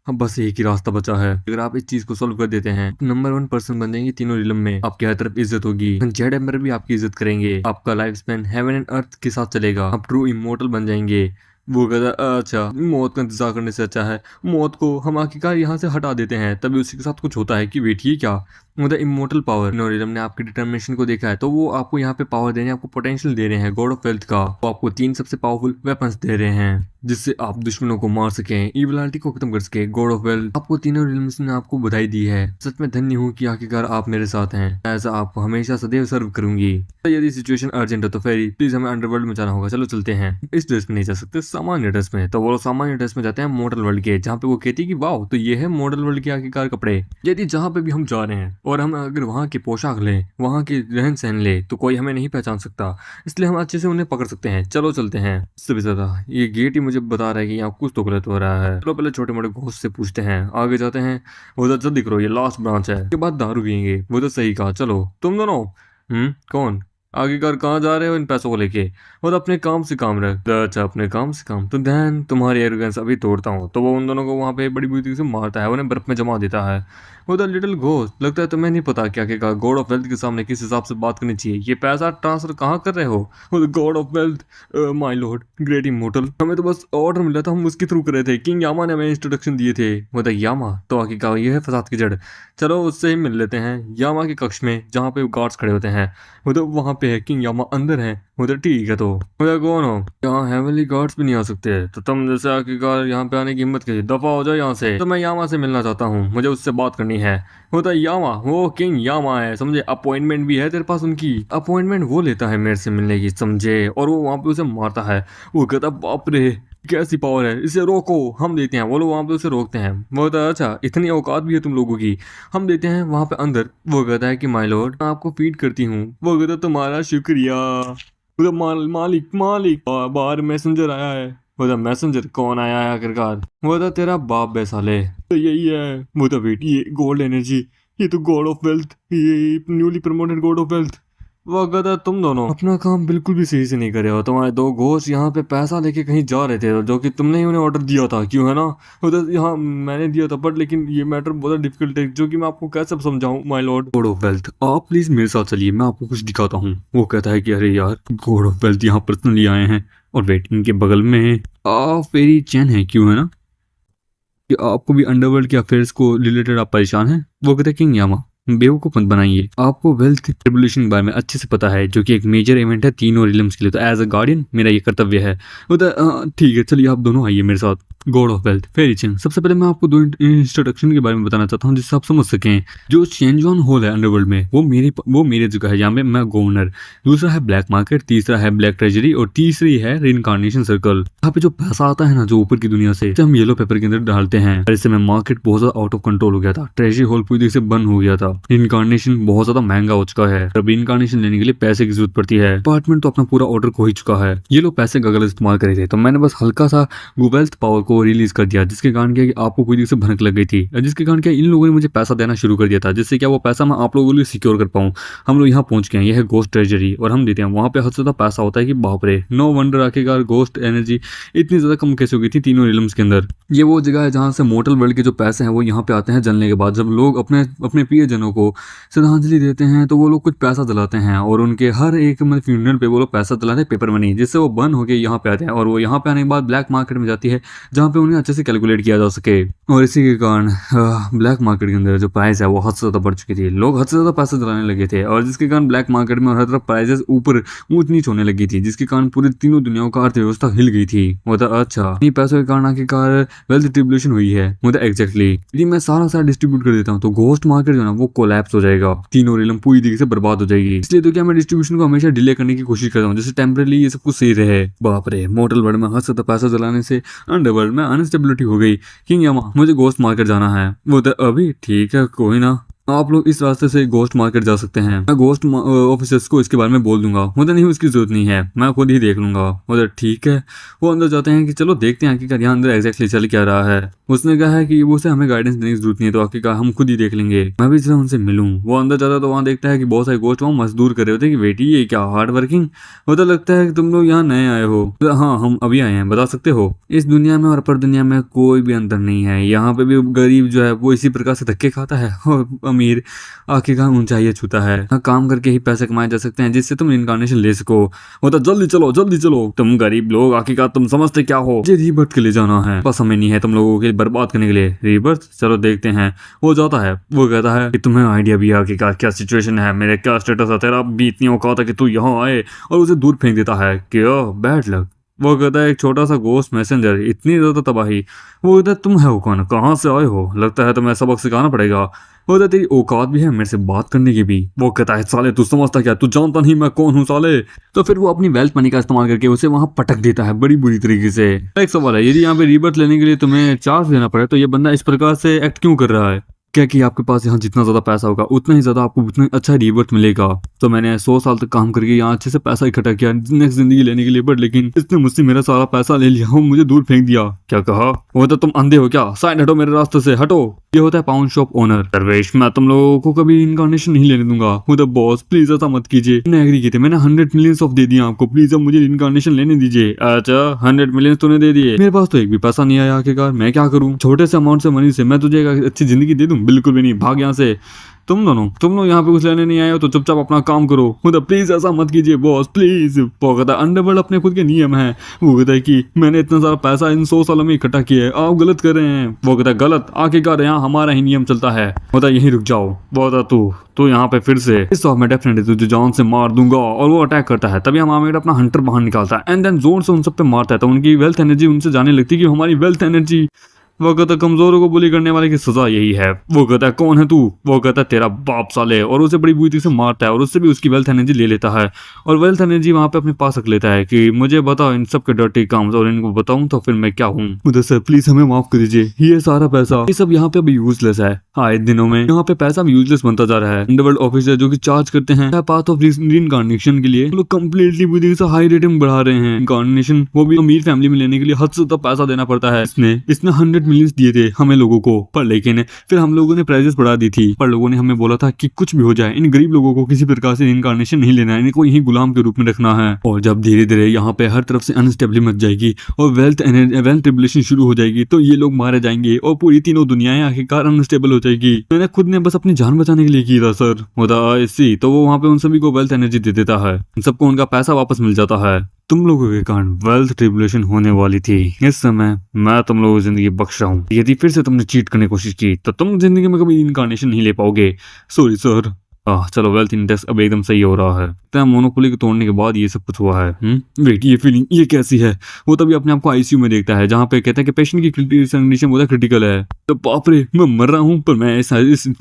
अब बस एक ही रास्ता बचा है। अगर आप इस चीज को सॉल्व कर देते हैं, नंबर 1 पर्सन बन जाएंगे तीनों रिलम में। आपकी हर तरफ इज्जत होगी। जेड एम्बर भी आपकी इज्जत करेंगे। आपका life span heaven and earth के साथ चलेगा। आप ट्रू इमोर्टल बन जाएंगे। वो कहता अच्छा, मौत का इंतजार करने से अच्छा है मौत को हम आखिरकार यहाँ से हटा देते हैं। तभी उसी के साथ कुछ होता है कि वेट ये क्या? मतलब इमोर्टल पावर। नोरिलम ने आपकी डिटर्मिनेशन को देखा है तो वो आपको यहाँ पे पावर दे रहे हैं, आपको पोटेंशियल दे रहे हैं गॉड ऑफ वेल्थ का। वो आपको 3 सबसे पावरफुल वेपन्स दे रहे हैं जिससे आप दुश्मनों को मार सकें, इविलिटी को खत्म कर सके। गॉड ऑफ वेल्थ आपको तीनों रिलम्स ने आपको बधाई दी है। सच में धन्य हूँ कि आखिरकार आप मेरे साथ हैं। ऐसा आपको हमेशा सदैव सर्व करूंगी। तो यदि सिचुएशन अर्जेंट है तो फेरी प्लीज हमें अंडरवर्ल्ड में जाना होगा। चलो चलते हैं। इस ड्रेस में नहीं जा सकते, सामान्य ड्रेस में। तो वो लोग सामान्य ड्रेस में जाते हैं मॉडल वर्ल्ड के, जहाँ पे वो कहती है कि वाह तो ये है मॉडल वर्ल्ड के आखिरकार कपड़े। यदि जहाँ पे भी हम जा रहे हैं और हम अगर वहाँ की पोशाक लें, वहाँ की रहन सहन ले, तो कोई हमें नहीं पहचान सकता। इसलिए हम अच्छे से उन्हें पकड़ सकते हैं। चलो चलते हैं। इससे भी ज्यादा ये गेट ही मुझे बता रहा है कि यहाँ कुछ तो गलत हो रहा है। चलो पहले छोटे मोटे घोष से पूछते हैं, आगे जाते हैं। वो तो जल्दी करो, ये लास्ट ब्रांच है, उसके बाद दारू पियेंगे। वो तो सही कहा। चलो तुम दोनों। कौन? आखिरकार कहाँ जा रहे हो इन पैसों को लेके? और अपने काम से काम रख। अच्छा अपने काम से काम, तो ध्यान तुम्हारी एरोगेंस अभी तोड़ता हूँ। तो वो उन दोनों को वहाँ पे बड़ी बुरी तरीके से मारता है, उन्हें बर्फ में जमा देता है। वो द लिटिल घोस्ट, लगता है तुम्हें नहीं पता क्या क्या गॉड ऑफ वेल्थ के सामने किस हिसाब से बात करनी चाहिए। ये पैसा ट्रांसफर कहाँ कर रहे हो? वो God of wealth, my Lord great immortal, हमें तो बस ऑर्डर मिला था, हम उसके थ्रू कर रहे थे। किंग यामा ने हमें इंस्ट्रोडक्शन दिए थे। वो द यामा तो आखिरकार ये है फसाद की जड़। चलो उससे ही मिल लेते हैं यामा के कक्ष में जहाँ पे गार्ड्स खड़े होते हैं। वो तो वहाँ पे है, किंग यामा अंदर है। वो तो ठीक है। तो मुझे कौन हो? यहाँ हेवनली गार्ड्स भी नहीं आ सकते, तो तुम जैसे आखिरकार यहाँ पे आने की हिम्मत कैसी? दफा हो जाओ यहाँ से। तो मैं यामा से मिलना चाहता हूँ, मुझे उससे बात करनी है। वो तो यामा, वो किंग यामा है समझे। अपॉइंटमेंट भी है तेरे पास, उनकी अपॉइंटमेंट वो लेता है मेरे से मिलने की समझे, और वो वहाँ पे उसे मारता है। वो कहता बाप रे कैसी पावर है, इसे रोको, हम देते हैं। वो लोग वहाँ पे उसे रोकते हैं। वो कहता है अच्छा इतनी औकात भी है तुम लोगों की, हम देते हैं वहाँ पे अंदर। वो कहता है कि माय लॉर्ड मैं आपको फीड करती हूँ। वो कहता तुम्हारा शुक्रिया। बोला मालिक मालिक बाहर मैसेंजर आया है। बोला मैसेंजर कौन आया है आखिरकार? वो था तेरा बाप बे साले। तो यही है। वो था वेट, ये गोल्ड एनर्जी, ये तो गॉड ऑफ वेल्थ, ये newly promoted God of wealth. वो कहता तुम दोनों अपना काम बिल्कुल भी सही से नहीं करे हो। तुम्हारे 2 घोष यहाँ पे पैसा लेके कहीं जा रहे थे जो कि तुमने ही उन्हें ऑर्डर दिया था, क्यों है ना? उधर यहाँ मैंने दिया था, बट लेकिन ये मैटर बहुत डिफिकल्ट है जो कि मैं आपको कैसे समझाऊं my Lord. God of wealth आप प्लीज मेरे साथ चलिए, मैं आपको कुछ दिखाता हूँ। वो कहता है कि अरे यार गॉड ऑफ वेल्थ यहाँ पर्सनली आए हैं, और वेटिंग के बगल में फेरी चैन है, क्यों है ना? कि आपको भी अंडरवर्ल्ड के अफेयर्स को रिलेटेड आप परेशान हैं? वो कहते हैं किंग यामा बेवकूफ मत बनाइए, आपको वेल्थ ट्रिबुलेशन के बारे में अच्छे से पता है, जो कि एक मेजर इवेंट है तीनों रिलम्स के लिए। तो एज अ गार्डियन मेरा ये कर्तव्य है। वो ठीक है चलिए आप दोनों आइए मेरे साथ। गॉड ऑफ वेल्थ फेरी चेन। सबसे पहले मैं आपको 2 इंट्रोडक्शन के बारे में बताना चाहता हूँ जिससे आप समझ सकें। जो चेंजॉन हॉल है अंडरवर्ल्ड में, वो मेरी जगह है, यहाँ पे मैं गवर्नर। दूसरा है ब्लैक मार्केट, तीसरा है ब्लैक ट्रेजरी, और तीसरी है रिइनकार्नेशन सर्कल। यहाँ पे जो पैसा आता है ना जो ऊपर की दुनिया से, हम येलो पेपर के अंदर डालते हैं। इस समय मार्केट बहुत ज्यादा आउट ऑफ कंट्रोल हो गया था, ट्रेजरी हॉल पूरी तरीके से बंद हो गया था, इनकारनेशन बहुत ज्यादा महंगा हो चुका है। अब इनकारनेशन लेने के लिए पैसे की जरूरत पड़ती है। डिपार्टमेंट तो अपना पूरा ऑर्डर खो ही चुका है। ये लोग पैसे का गलत इस्तेमाल कर रहे थे, तो मैंने बस हल्का सा वेल्थ पावर को रिलीज कर दिया, जिसके कारण क्या कि आपको कोई से भनक लग गई थी, जिसके कारण क्या इन लोगों ने मुझे पैसा देना शुरू कर दिया था, जिससे क्या वो पैसा मैं आप लोगों के लिए सिक्योर कर पाऊँ। हम लोग यहाँ पहुंच गए हैं, यह है गोस्ट ट्रेजरी और हम देते हैं। वहाँ पे हद से ज्यादा पैसा होता है कि बाप रे, नो वंडर आखिरकार गोस्ट एनर्जी इतनी ज्यादा कम कैसे हो गई थी तीनों रिलम्स के अंदर। ये वो जगह है जहाँ से मोर्टल वर्ल्ड के जो पैसे हैं वो यहाँ पे आते हैं जलने के बाद। जब लोग अपने अपने प्रियजनों को श्रद्धांजलि देते हैं तो वो लोग कुछ पैसा दिलाते हैं और उनके हर एक मतलब फ्यूनरल पे वो लोग पैसा दिलाते हैं, पेपर मनी, जिससे वो बर्न होकर यहाँ पे आते हैं और वो यहाँ पे आने के बाद ब्लैक मार्केट में जाती है जहाँ पे उन्हें अच्छे से कैलकुलेट किया जा सके। और इसी के कारण ब्लैक मार्केट के अंदर जो प्राइस है वो हद से ज़्यादा बढ़ चुकी थी, लोग हद से ज़्यादा पैसे दिलाने लगे थे और जिसके कारण ब्लैक मार्केट में और हर तरफ प्राइसेस ऊपर ऊंच नीच होने लगी थी, जिसके कारण पूरी तीनों दुनियाओं का अर्थव्यवस्था हिल गई थी। मतलब अच्छा, इन पैसों के कारण आखिरकार वेल्थ डिस्ट्रीब्यूशन हुई है। मतलब एग्जैक्टली, यदि मैं सारा डिस्ट्रीब्यूट कर देता हूँ तो घोस्ट मार्केट जो है ना वो कोलैप्स हो जाएगा, तीनों रिलम पूरी तरीके से बर्बाद हो जाएगी। इसलिए तो क्या मैं डिस्ट्रीब्यूशन को हमेशा डिले करने की कोशिश करता हूँ, जैसे टेम्पररी ये सब कुछ सही रहे। बाप रे, मोर्टल वर्ल्ड में हद से पैसा जलाने से अंडरवर्ल्ड में अनस्टेबिलिटी हो गई। किंग यामा, मुझे गोस्ट मार्केट जाना है। वो तो अभी ठीक है, कोई ना, आप लोग इस रास्ते से गोस्ट मार्केट जा सकते हैं। मैं गोस्ट ऑफिसर्स को इसके बारे में बोल दूंगा, मुझे नहीं उसकी जरूरत नहीं है, मैं खुद ही देख लूंगा। मुझे ठीक है। वो अंदर जाते हैं कि चलो देखते हैं आखिरकार यहाँ अंदर एग्जैक्टली चल क्या रहा है। उसने कहा है कि वो से हमें गाइडेंस देने की जरूरत नहीं है, तो आखिरकार हम खुद ही देख लेंगे। मैं भी जरा उनसे मिलूं। वो अंदर जाता है तो वहाँ देखता है कि बहुत सारे गोस्ट वहाँ मजदूर कर रहे होते हैं कि बेटी ये क्या हार्ड वर्किंग। मुझे लगता है कि तुम लोग यहाँ नए आए हो। हाँ, हम अभी आए हैं, बता सकते हो। इस दुनिया में और अपर दुनिया में कोई भी अंतर नहीं है, यहाँ पे भी गरीब जो है वो इसी प्रकार से धक्के खाता है और अमीर आखिरकार ऊंचाई छूता है। हाँ, काम करके ही पैसे कमाए जा सकते हैं जिससे तुम इनकारनेशन ले सको। वो तो जल्दी चलो जल्दी चलो, तुम गरीब लोग आखिरकार तुम समझते क्या हो, मुझे रीबर्थ के लिए जाना है, बस हमें नहीं है तुम लोगों के बर्बाद करने के लिए। रीबर्थ, चलो देखते हैं। वो जाता है, वो कहता है कि तुम्हें आइडिया भी है आखिरकार क्या सिचुएशन है, मेरे क्या स्टेटस है, तेरा भी इतनी औकात है कि तू यहाँ आए, और उसे दूर फेंक देता है कि बैड लक। वो कहता है एक छोटा सा गोस्ट मैसेंजर, इतनी ज्यादा तबाही। वो कहता है तुम है कौन, कहाँ से आए हो, लगता है तुम्हें सबक सिखाना पड़ेगा। वो कहता है तेरी औकात भी है मेरे से बात करने की भी। वो कहता है साले तू समझता क्या, तू जानता नहीं मैं कौन हूँ साले। तो फिर वो अपनी वेल्थ मनी का इस्तेमाल करके उसे वहां पटक देता है बड़ी बुरी तरीके से। एक सवाल है, यदि यहाँ पे रीबर्थ लेने के लिए तुम्हें चार्ज देना पड़े तो ये बंदा इस प्रकार से एक्ट क्यों कर रहा है? क्या कि आपके पास यहाँ जितना ज्यादा पैसा होगा उतना ही ज्यादा आपको उतना अच्छा रीबर्थ मिलेगा। तो मैंने 100 साल तक काम करके यहाँ अच्छे से पैसा इकट्ठा किया नेक्स्ट जिंदगी लेने के लिए, बट लेकिन इसने मुझसे मेरा सारा पैसा ले लिया और मुझे दूर फेंक दिया। क्या कहा? वो तो तुम अंधे हो क्या, साइड हटो मेरे रास्ते से, हटो। ये होता है पाउंड शॉप ओनर दरवेश। मैं तुम लोगों को कभी इनकारनेशन नहीं लेने दूंगा। वो तो बॉस प्लीज ऐसा मत कीजिए, मैंने एग्री किए थे, मैंने 100 मिलियन ऑफ दे दिया आपको, प्लीज अब मुझे इनकारनेशन लेने दीजिए। अच्छा 100 मिलियन तूने दे दिए, मेरे पास तो एक भी पैसा नहीं आया आखिरकार, मैं क्या करूँ? छोटे से अमाउंट से मनी से मैं तुझे एक अच्छी जिंदगी दे दूं? बिल्कुल भी नहीं, भाग यहाँ से। तुम लोग यहाँ पे कुछ लेने नहीं आए हो तो चुपचाप अपना काम करो। मतलब प्लीज ऐसा मत कीजिए बॉस प्लीज। वो कहता है अंडरवर्ल्ड अपने खुद के नियम है। वो कहता है कि मैंने इतना सारा पैसा इन 100 सालों में इकट्ठा किया है, आप गलत कर रहे हैं। वो कहता है गलत, आखिरकार यहाँ हमारा ही नियम चलता है। होता यहीं रुक जाओ। वो कहता तू यहाँ पे फिर से इस मैं डेफिनेटली तुझे जान से मार दूंगा। और वो अटैक करता है, तभी हम आमिर अपना हंटर बाहर निकालता है एंड देन जोर से उन सब पे मारता है, तो उनकी वेल्थ एनर्जी उनसे जाने लगती है कि हमारी वेल्थ एनर्जी। वो कहता कमजोरों को बुली करने वाले की सजा यही है। वो कहता है कौन है तू? वो कहता है तेरा बाप साले, और उसे बड़ी बुरी तरीके से मारता है और उससे भी उसकी वेल्थ एनर्जी ले लेता है और वेल्थ एनर्जी वहां पे अपने पास रख लेता है कि मुझे बताओ इन सब के डर्टी काम, और इनको बताऊं तो फिर मैं क्या हूँ। मुझे सर प्लीज हमें माफ कर दीजिए, ये सारा पैसा ये सब यहाँ पे अभी यूजलेस है। आए दिनों में यहाँ पे पैसा भी यूजलेस बनता जा रहा है। अंडरवर्ल्ड ऑफिसर जो कि चार्ज करते हैं पाथ ऑफ रीइंकार्नेशन के लिए, लोग कंप्लीटली बुरी तरीके से हाई रेटिंग बढ़ा रहे हैं। इनकार्नेशन वो भी अमीर फैमिली में लेने के लिए हद से ज्यादा पैसा देना पड़ता है। इसने 100 मिलियन दिए थे हमें लोगों को, पर लेकिन फिर हम लोगों ने प्राइजेस बढ़ा दी थी। पर लोगों ने हमें बोला था कि कुछ भी हो जाए इन गरीब लोगों को किसी प्रकार से इनकारनेशन नहीं लेना है, इनको यही गुलाम के रूप में रखना है। और जब धीरे धीरे यहाँ पे हर तरफ से अनस्टेबिलिटी मच जाएगी और वेल्थ ट्रिबुलेशन शुरू हो जाएगी तो ये लोग मारे जाएंगे और पूरी तीनों दुनियाएं आखिरकार अनस्टेबल हो जाएगी। मैंने खुद ने बस अपनी जान बचाने के लिए किया था सर। होता ऐसी तो वो वहाँ पे उन सभी को वेल्थ एनर्जी दे देता है, उन सबको उनका पैसा वापस मिल जाता है। तुम लोगों के कारण वेल्थ ट्रिबुलेशन होने वाली थी, इस समय मैं तुम लोगों को जिंदगी बख्श रहा हूँ। यदि फिर से तुमने चीट करने की कोशिश की तो तुम जिंदगी में कभी इनकारनेशन नहीं ले पाओगे। Sorry sir. चलो वेल्थ इंडेक्स अब एकदम सही हो रहा है। मोनोपोली को तोड़ने के बाद ये सब कुछ हुआ है। वेट, ये फीलिंग ये कैसी है? वो तभी अपने आप को आईसीयू में देखता है जहाँ पे कहते हैं कि पेशेंट की कंडीशन बहुत क्रिटिकल है। तो बाप रे मैं मर रहा हूँ, पर मैं इस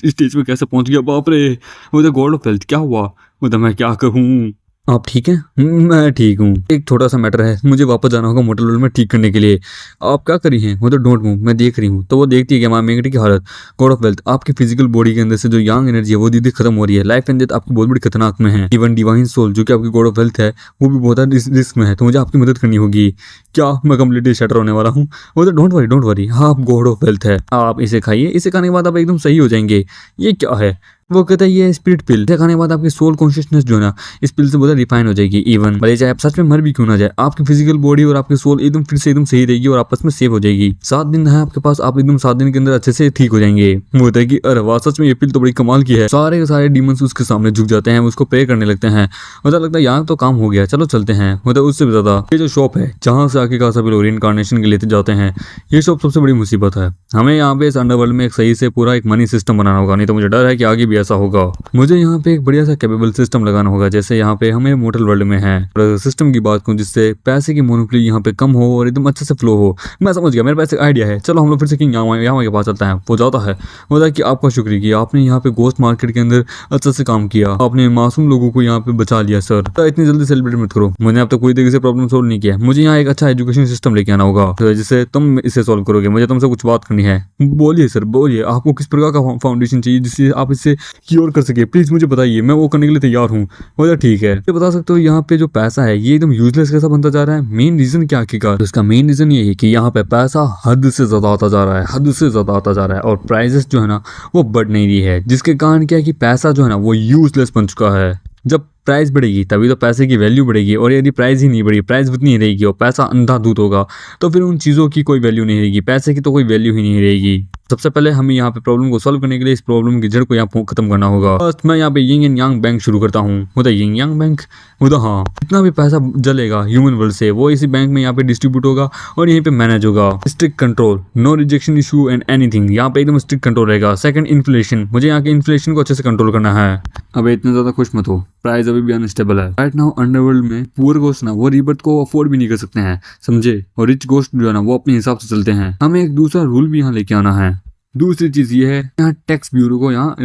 स्टेज पे कैसे पहुंच गया? बाप रे, वो तो गॉड ऑफ वेल्थ क्या हुआ? वो तो मैं क्या कहूँ। आप ठीक हैं? मैं ठीक हूँ। एक छोटा सा मैटर है, मुझे वापस जाना होगा मोटर वर्ल्ड में ठीक करने के लिए। आप क्या करी हैं? वो तो डोंट मूव, मैं देख रही हूँ। तो वो देखती है कि हमारी मेंगटी की हालत, गॉड ऑफ वेल्थ, आपकी फिजिकल बॉडी के अंदर से जो यंग एनर्जी है वो धीरे खत्म हो रही है। लाइफ एंड डेथ आपकी बहुत बड़ी खतरनाक में है। इवन डिवाइन सोल जो कि आपकी गॉड ऑफ वेल्थ है वो भी बहुत रिस्क में है, तो मुझे आपकी मदद करनी होगी। क्या मैं कम्प्लीटली शटर होने वाला हूँ? वो तो डोंट वरी, हाँ आप गॉड ऑफ वेल्थ है, आप इसे खाइए, इसे खाने के बाद आप एकदम सही हो जाएंगे। ये क्या है? वो कहता है ये स्पिरिट पिल, इसे खाने के बाद आपकी सोल कॉन्शियसनेस जो है ना इस पिल से बहुत रिफाइन हो जाएगी। इवन भले चाहे आप सच में मर भी क्यों ना जाए, आपकी फिजिकल बॉडी और आपकी सोल एकदम फिर से एकदम सही रहेगी और आपस में सेव हो जाएगी। 7 दिन है आपके पास, आप एकदम 7 दिन के अंदर अच्छे से ठीक हो जाएंगे। वो होता है कि अरे वाह, सच में ये पिल तो बड़ी कमाल की है। सारे के सारे डीमंस उसके सामने झुक जाते हैं, उसको प्रे करने लगते हैं। मुझे लगता है यहाँ तो काम हो गया, चलो चलते हैं। मतलब उससे भी ज्यादा ये जो शॉप है जहाँ से आके का सभी लोग रिइंकार्नेशन के लिए जाते हैं, ये शॉप सबसे बड़ी मुसीबत है। हमें यहाँ पे इस अंडरवर्ल्ड में एक सही से पूरा एक मनी सिस्टम बनाना होगा, नहीं तो मुझे डर है कि आगे भी ऐसा होगा। मुझे यहाँ पे एक बढ़िया सा कैपेबल सिस्टम लगाना होगा, जैसे यहाँ पे हमें मोटल वर्ल्ड में है। और सिस्टम की बात करूँ जिससे पैसे की मोनोपोली यहाँ पे कम हो और एकदम अच्छे से फ्लो हो। मैं समझ गया, मेरे पास एक आइडिया है। चलो हम लोग फिर से किंग यहाँ के पास चलते हैं। वो जाता है, बोलता है कि आपका शुक्रिया कि आपने यहाँ पे गोस्ट मार्केट के अंदर अच्छे से काम किया, आपने मासूम लोगों को यहाँ पे बचा लिया सर। तो इतनी जल्दी सेलिब्रेट मत करो, मैंने अब तक कोई तरीके से प्रॉब्लम सोल्व नहीं किया। मुझे यहाँ एक अच्छा एजुकेशन सिस्टम लेके आना होगा तो जिससे तुम इसे सोल्व करोगे। मुझे तुमसे कुछ बात करनी है। बोलिए सर बोलिए, आपको किस प्रकार का फाउंडेशन चाहिए जिससे आप इससे क्योर कर सके, प्लीज मुझे बताइए, मैं वो करने के लिए तैयार हूँ। बोला ठीक है, ये बता सकते हो यहाँ पे जो पैसा है ये एकदम यूजलेस कैसा बनता जा रहा है? मेन रीजन क्या आखिरकार? तो इसका मेन रीजन ये है कि यहाँ पे पैसा हद से ज्यादा आता जा रहा है, हद से ज्यादा आता जा रहा है और प्राइजेस जो है ना वो बढ़ नहीं रही है, जिसके कारण क्या है कि पैसा जो है ना वो यूजलेस बन चुका है। जब प्राइस बढ़ेगी तभी तो पैसे की वैल्यू बढ़ेगी, और यदि प्राइस ही नहीं बढ़ी, प्राइस उतनी ही रहेगी और पैसा अंधाधुंध होगा तो फिर उन चीज़ों की कोई वैल्यू नहीं रहेगी, पैसे की तो कोई वैल्यू ही नहीं रहेगी। सबसे पहले हमें यहाँ पे प्रॉब्लम को सॉल्व करने के लिए इस प्रॉब्लम की जड़ को यहाँ खत्म करना होगा। फर्स्ट मैं यहाँ पे यिंग एंड यांग बैंक शुरू करता हूँ। होता यिंग यांग बैंक, होता हाँ, जितना भी पैसा जलेगा ह्यूमन वर्ल्ड से वो इसी बैंक में यहाँ पे डिस्ट्रीब्यूट होगा और यहीं पे मैनेज होगा। Strict control, no rejection issue and anything, यहाँ पे एकदम स्ट्रिक्ट कंट्रोल रहेगा। सेकंड इन्फ्लेशन, मुझे यहाँ के इन्फ्लेशन को अच्छे से कंट्रोल करना है। अब इतना ज्यादा खुश मत हो, प्राइस अभी भी अनस्टेबल है। राइट नाउ अंडरवर्ल्ड में पुअर गोस्ट ना वो रिबर्थ को अफोर्ड भी नहीं कर सकते हैं, समझे, और रिच गोस्ट जो है ना वो अपने हिसाब से चलते हैं। हमें एक दूसरा रूल भी यहाँ लेके आना है। दूसरी चीज ये है, यहाँ टैक्स ब्यूरो को यहाँ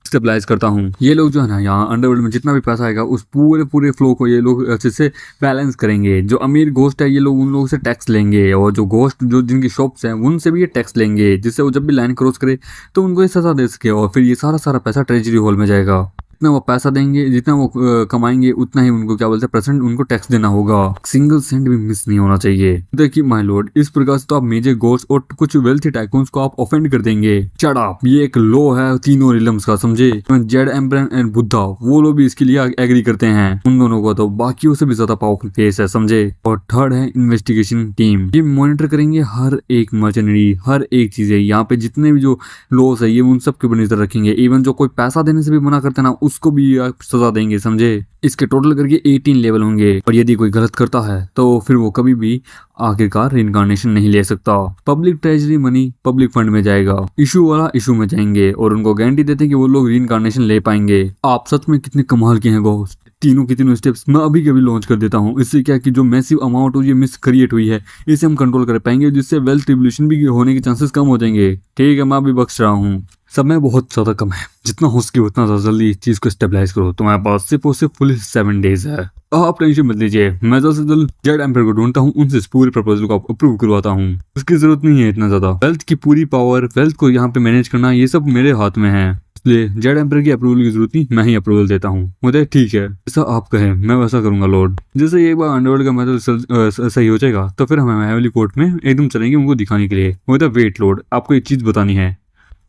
स्टेबलाइज करता हूँ। ये लोग जो है ना यहाँ अंडरवर्ल्ड में जितना भी पैसा आएगा उस पूरे फ्लो को ये लोग अच्छे से बैलेंस करेंगे। जो अमीर गोस्ट है ये लोग उन लोगों से टैक्स लेंगे, और जो गोस्ट जो जिनकी शॉप्स हैं उनसे भी ये टैक्स लेंगे, जिससे वो जब भी लाइन क्रॉस करे तो उनको ये सजा दे सके, और फिर ये सारा पैसा ट्रेजरी हॉल में जाएगा। जितना वो पैसा देंगे, जितना वो कमाएंगे उतना ही उनको क्या बोलते हैं परसेंट उनको टैक्स देना होगा। सिंगल सेंट भी मिस नहीं होना चाहिए। देखिए माय लॉर्ड, इस प्रकार से तो आप मेजर गोस्ट और कुछ वेल्थी टाइकून्स को आप ऑफेंड कर देंगे। शट अप, ये एक लॉ है तीनों रिलम्स का, समझे। जेड एम्परर एंड बुद्धा वो लोग भी इसके लिए एग्री करते हैं। उन दोनों को तो बाकियों से भी ज्यादा पावरफुल केस है, समझे। और थर्ड है इन्वेस्टिगेशन टीम, ये मॉनिटर करेंगे हर एक मर्चेनरी, हर एक चीज है यहाँ पे जितने भी जो लॉस है ये उन सब के ऊपर नजर रखेंगे। इवन जो कोई पैसा देने से भी मना करते हैं ना उसको भी आप सजा देंगे, समझे। इसके टोटल करके 18 लेवल होंगे, और यदि कोई गलत करता है तो फिर वो कभी भी आखिरकार रिइंकार्नेशन नहीं ले सकता। Public treasury money public fund में जाएगा, इशू वाला इशू में जाएंगे, और उनको गारंटी देते हैं कि वो लोग रिइंकार्नेशन ले पाएंगे। आप सच में कितने कमाल के हैं गोस्ट। तीनों की तीनों स्टेप्स मैं अभी कभी लॉन्च कर देता हूँ। इससे क्या कि जो मैसिव अमाउंट ये मिस क्रिएट हुई है इसे हम कंट्रोल कर पाएंगे, जिससे वेल्थ रिवोल्यूशन भी होने के चांसेस कम हो जाएंगे। ठीक है, मैं अभी बख्श रहा हूँ, समय बहुत ज्यादा कम है, जितना हो सके उतना ज्यादा जल्दी इस चीज को स्टेबलाइज करो। तुम्हारे पास सिर्फ और सिर्फ फुल 7 डेज है। आप टेंशन मत लीजिए, मैं जल्द से जल्द जेड एम्पायर को ढूंढता हूँ, उनसे इस पूरे प्रपोजल को अप्रूव करवाता हूँ। उसकी जरूरत नहीं है इतना ज्यादा, वेल्थ की पूरी पावर, वेल्थ को यहाँ पे मैनेज करना ये सब मेरे हाथ में है, इसलिए जेड एम्पायर की अप्रूवल की जरूरत नहीं, मैं ही अप्रूवल देता हूँ। मुझे ठीक है, जैसा आप कहें मैं वैसा करूंगा लॉर्ड। जैसे एक बार अंडरवर्ल्ड का मैटर सही हो जाएगा तो फिर हमें हेवली कोर्ट में एकदम चलेंगे उनको दिखाने के लिए। मुझे वेट लॉर्ड, आपको एक चीज बतानी है।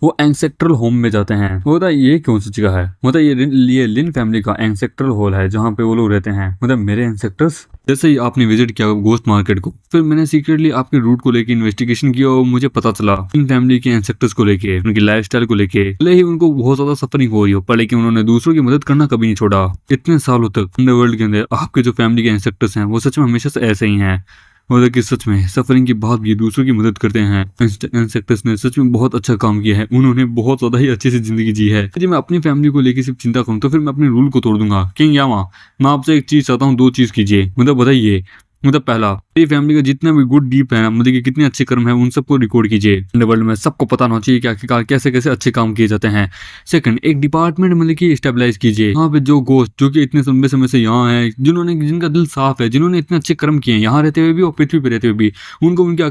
वो एंसेक्ट्रल होम में जाते हैं। होता ये क्यों सी जगह है? होता ये लिन फैमिली का एंसेक्ट्रल हॉल है जहाँ पे वो लोग रहते हैं, मतलब मेरे एंसेक्टर्स। जैसे ही आपने विजिट किया गोस्ट मार्केट को, फिर मैंने सीक्रेटली आपके रूट को लेके इन्वेस्टिगेशन किया और मुझे पता चला इन फैमिली के एंसेक्टर्स को लेके, उनकी लाइफस्टाइल को लेके, भले ही उनको बहुत ज्यादा सफरिंग हो रही हो पर लेकिन उन्होंने दूसरों की मदद करना कभी नहीं छोड़ा। इतने सालों तक अंडरवर्ल्ड के अंदर आपके जो फैमिली के एंसेक्टर्स हैं वो सच में हमेशा से ऐसे ही हैं। मतलब कि सच में सफरिंग के बाद भी दूसरों की मदद करते हैं। इंसेक्टर्स ने सच में बहुत अच्छा काम किया है, उन्होंने बहुत ज्यादा ही अच्छे से जिंदगी जी है। यदि मैं अपनी फैमिली को लेकर सिर्फ चिंता करूं तो फिर मैं अपने रूल को तोड़ दूंगा। किंग यामा, मैं आपसे एक चीज चाहता हूँ, 2 चीज कीजिए। मतलब बताइए, मतलब पहला, मेरी फैमिली का जितना भी गुड डीप है ना, मतलब कि कितने अच्छे कर्म है उन सबको रिकॉर्ड कीजिए अंडरवर्ल्ड में, सबको पता होना चाहिए क्या कैसे कैसे अच्छे काम किए जाते हैं। सेकंड, एक डिपार्टमेंट मतलब कि स्टेबलाइज कीजिए, यहाँ पे जो गोस्ट जो कि इतने लंबे समय से यहाँ है, जिनका दिल साफ है, जिन्होंने इतने अच्छे कर्म किए हैं यहाँ रहते हुए भी और पृथ्वी पे रहते हुए भी, उनको उनके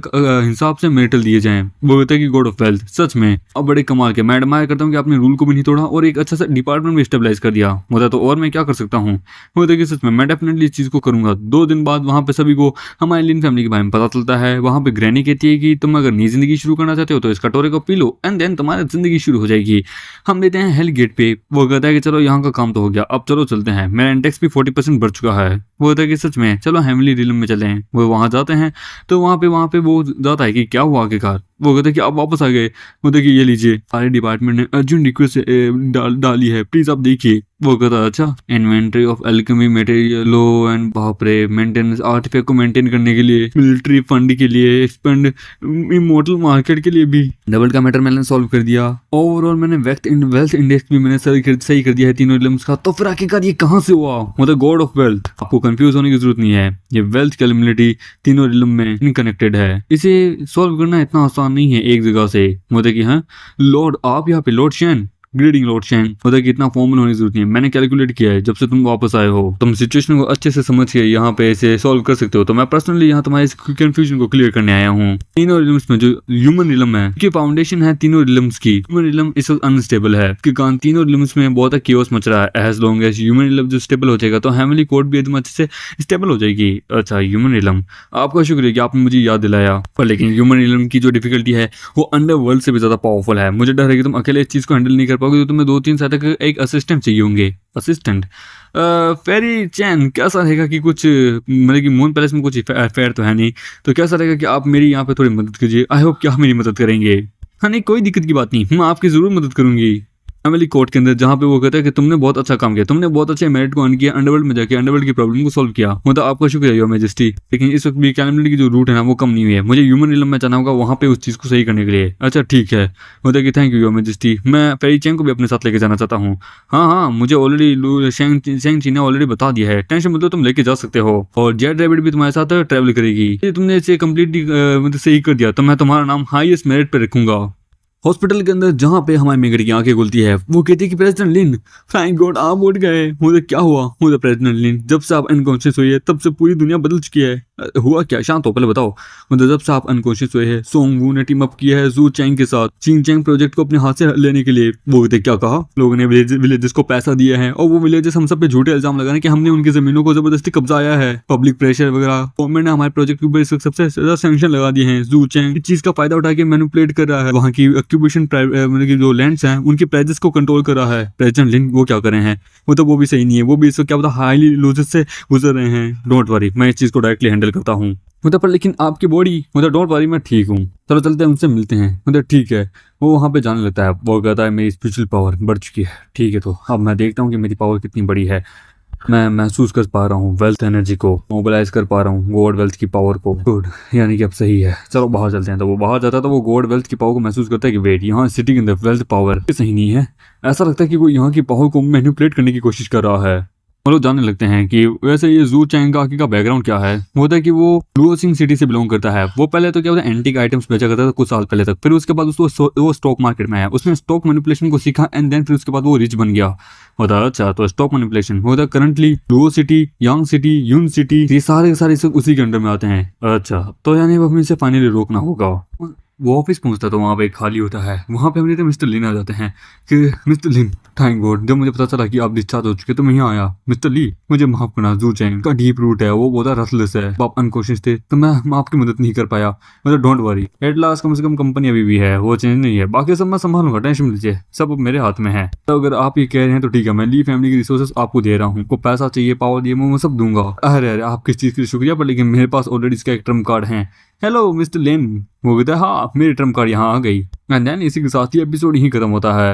हिसाब से मेटल दिए जाएं। वो होता है कि गॉड ऑफ वेल्थ, सच में अब बड़े कमाल के। मैं एडमायर करता हूँ कि आपने रूल को भी नहीं तोड़ा और एक अच्छा सा डिपार्टमेंट भी स्टेबलाइज कर दिया। होता तो और मैं क्या कर सकता हूँ। होता है कि सच में मैं डेफिनेटली इस चीज को करूंगा। 2 दिन बाद वहां पे सभी को हमारी इंडियन फैमिली के बारे में पता चलता है। वहां पे ग्रैनी कहती है कि तुम अगर नई जिंदगी शुरू करना चाहते हो तो इस कटोरे को पी लो एंड देन तुम्हारी जिंदगी शुरू हो जाएगी। हम देते हैं हेल गेट पे। वो कहता है कि चलो यहाँ का काम तो हो गया, अब चलो चलते हैं, मेरा इंडेक्स भी 40% बढ़ चुका है। वो कहता है कि सच में चलो हेमली रिलम में चले। वो वहां जाते हैं तो वहां पे वो जाता है कि क्या हुआ आखिरकार। वो कहते हैं कि आप वापस आ गए। वो देखिए ये लीजिए, सारे डिपार्टमेंट ने अर्जेंट रिक्वेस्ट डाली है, प्लीज आप देखिए। वो कहता है अच्छा, inventory of alchemy material low and बाप रे, मेंटेनेंस आर्टिफैक्ट को मेंटेन करने के लिए, मिलिट्री फंड के लिए, एक्सपेंड इमोर्टल मार्केट के लिए भी। डबल का मैटर मैंने सॉल्व कर दिया। ओवरऑल मैंने वेल्थ इंडेक्स भी मैंने सही कर दिया है तीनों रिलम्स का। तो फिर आखिरकार ये कहाँ से हुआ, मतलब गॉड ऑफ वेल्थ। आपको कंफ्यूज होने की जरूरत नहीं है, ये वेल्थ कैलिमिलिटी तीनों रिलम में इनकनेक्टेड है। इसे सॉल्व करना इतना आसान नहीं है एक जगह से। मतलब कि हाँ लॉर्ड, आप यहाँ पे Lord Shane, grading Lord Shane, मतलब कि इतना फॉर्मल होने की जरूरत नहीं है। मैंने कैलकुलेट किया है, जब से तुम वापस आए हो तुम सिचुएशन को अच्छे से समझ के यहाँ पे इसे सॉल्व कर सकते हो। तो मैं पर्सनली यहाँ तुम्हारे कंफ्यूजन को क्लियर करने आया हूँ। तीनों रिलम्स में जो ह्यूमन रिलम है की फाउंडेशन है तीनों रिलम्स की। ह्यूमन रिलम इस वक्त अनस्टेबल है क्योंकि कारण तीनों रिलम्स में बहुत केओस मच रहा है। As long as human realm जो स्टेबल हो जाएगा तो हेमली कोड भी एकदम अच्छे से स्टेबल हो जाएगी। अच्छा ह्यूमन रिलम, आपका शुक्रिया कि आपने मुझे याद दिलाया। पर लेकिन ह्यूमन रिलम की जो डिफिकल्टी है वो अंडरवर्ल्ड से भी ज्यादा पावरफुल है। मुझे डर है कि तुम अकेले इस चीज को हैंडल नहीं कर पाओगे, तो तुम्हें 2-3 साल तक एक असिस्टेंट चाहिए होंगे। असिस्टेंट फेरी चैन, कैसा रहेगा कि कुछ मतलब कि मून पैलेस में कुछ अफेयर तो है नहीं, तो कैसा रहेगा कि आप मेरी यहाँ पे थोड़ी मदद कीजिए। आई होप कि आप मेरी मदद करेंगे। हाँ नहीं, कोई दिक्कत की बात नहीं, मैं आपकी जरूर मदद करूंगी। फैमिली कोर्ट के अंदर जहाँ पे वो कहता है कि तुमने बहुत अच्छा काम किया, तुमने बहुत अच्छे मेरिट को अर्न किया, अंडरवर्ल्ड में जाके अंडरवर्ल्ड की प्रॉब्लम को सॉल्व किया, मतलब आपका शुक्रिया योर मैजेस्टी। लेकिन इस वक्त भी कैलेमिलिटी की जो रूट है ना वो कम नहीं हुई है। मुझे ह्यूमन रिलम में जाना होगा वहाँ पे उस चीज़ को सही करने के लिए। अच्छा ठीक है, मतलब कि थैंक यू योर मैजेस्टी। मैं फेरी चैंग को भी अपने साथ लेके जाना चाहता हूँ। हाँ मुझे ऑलरेडी शेंग ची ने ऑलरेडी बता दिया है, टेंशन मतलब तुम लेके जा सकते हो। और जेड रैबिट भी तुम्हारे साथ ट्रैवल करेगी। तुमने इसे कम्प्लीटली मतलब सही कर दिया तो मैं तुम्हारा नाम हाईएस्ट मेरिट पे रखूंगा। हॉस्पिटल के अंदर जहाँ पे हमारी मेगड़ की आंखें खुलती है, वो कहती है कि प्रेसिडेंट लिन, थैंक गॉड आप उठ गए। मुझे क्या हुआ, मुझे प्रेसिडेंट लिन जब से आप अनकॉन्शियस हुई है तब से पूरी दुनिया बदल चुकी है। हुआ क्या, शांत हो पहले बताओ। मतलब जब से आप अनकॉन्शियस हुए हैं सोंग वू ने टीम अप किया है जू चैंग के साथ चिंग चैंग प्रोजेक्ट को अपने हाथ से लेने के लिए। वो कहते क्या कहा, लोगों ने विलेजेस को पैसा दिया है और वो विलेजेस हम सब पे झूठे इल्जाम लगा रहे हैं कि हमने उनकी जमीनों को जबरदस्ती कब्जाया है। पब्लिक प्रेशर वगैरह, गवर्नमेंट ने हमारे प्रोजेक्ट के ऊपर सबसे ज्यादा सैंक्शन लगा दिए हैं। जू चैंग इस चीज का फायदा उठा के मैनिपुलेट कर रहा है, वहाँ की ऑक्यूपेशन मतलब कि जो लैंड्स हैं उनकी प्राइजेस को कंट्रोल कर रहा है। प्रेसिडेंट लिन वो क्या कर रहे हैं, वो तो वो भी सही नहीं है, वो भी इसको क्या पता हाईली लॉसेस से गुजर रहे हैं। डोंट वरी, मैं इस चीज को डायरेक्टली हैंडल करता हूँ। मतलब पर लेकिन आपकी बॉडी, मतलब डोंट वरी मैं ठीक हूँ, चलो चलते हैं उनसे मिलते हैं। मतलब ठीक है, वो वहाँ पे जाने लगता है। वो कहता है मेरी स्पिरिचुअल पावर बढ़ चुकी है। ठीक है, तो अब मैं देखता हूँ कि मेरी पावर कितनी बड़ी है। मैं महसूस कर पा रहा हूँ वेल्थ एनर्जी को, मोबिलाइज कर पा रहा हूँ गॉड वेल्थ की पावर को। गुड, यानी कि अब सही है, चलो बाहर चलते हैं। तो वो बाहर जाता है तो वो गॉड वेल्थ की पावर को महसूस करता है कि वेट, यहाँ सिटी के अंदर वेल्थ पावर सही नहीं है। ऐसा लगता है कि वो यहाँ की पावर को मैनिपुलेट करने की कोशिश कर रहा है। वो लोग जानने लगते हैं कि वैसे ये जू चैंग का बैकग्राउंड क्या है। वो होता है कि वो लुओसिंग सिटी से बिलोंग करता है। वो पहले तो क्या होता है एंटीक आइटम्स बेचा करता था कुछ साल पहले तक, फिर उसके बाद उसको वो स्टॉक मार्केट में आया, उसने स्टॉक मैनिपुलेशन को सीखा एंड देन फिर उसके बाद वो रिच बन गया। होता है अच्छा, तो स्टॉक मैनिपुलेशन होता है करंटली लुओ सिटी, यांग सिटी, यून सिटी, ये सारे उसी के अंडर में आते हैं। अच्छा, तो यानी अब हमें इसे फाइनली रोकना होगा। वो ऑफिस पहुंचता तो वहाँ पे खाली होता है। वहाँ पे हमने मिस्टर लिन आ जाते हैं कि मिस्टर लिन थैंक गॉड, जब मुझे पता चला कि आप डिस्चार्ज हो चुके तो मैं यहाँ आया। मिस्टर ली मुझे माफ करना, जू चैंग का डीप रूट है, वो बहुत रसलेस है, आप अनकोशिश थे तो मैं आपकी मदद नहीं कर पाया। मतलब डोंट वरी, एट लास्ट कम से कम कंपनी अभी भी है, वो चेंज नहीं है, बाकी सब मैं संभालूंगा, टेंशन लीजिए, सब अब मेरे हाथ में है। तो अगर आप ये कह रहे हैं तो ठीक है, मैं ली फैमिली की रिसोर्सेस आपको दे रहा हूँ, को पैसा चाहिए, पावर दिए, मैं सब दूंगा। अरे आप किस चीज़ के लिए शुक्रिया, पर लेकिन मेरे पास ऑलरेडी इसका एक ट्रम्प कार्ड है। हेलो मिस्टर लिन, वो कहता है हाँ मेरी ट्रम्प कार्ड यहाँ आ गई। एंड देन इसी के साथ ही एपिसोड यहीं खत्म होता है।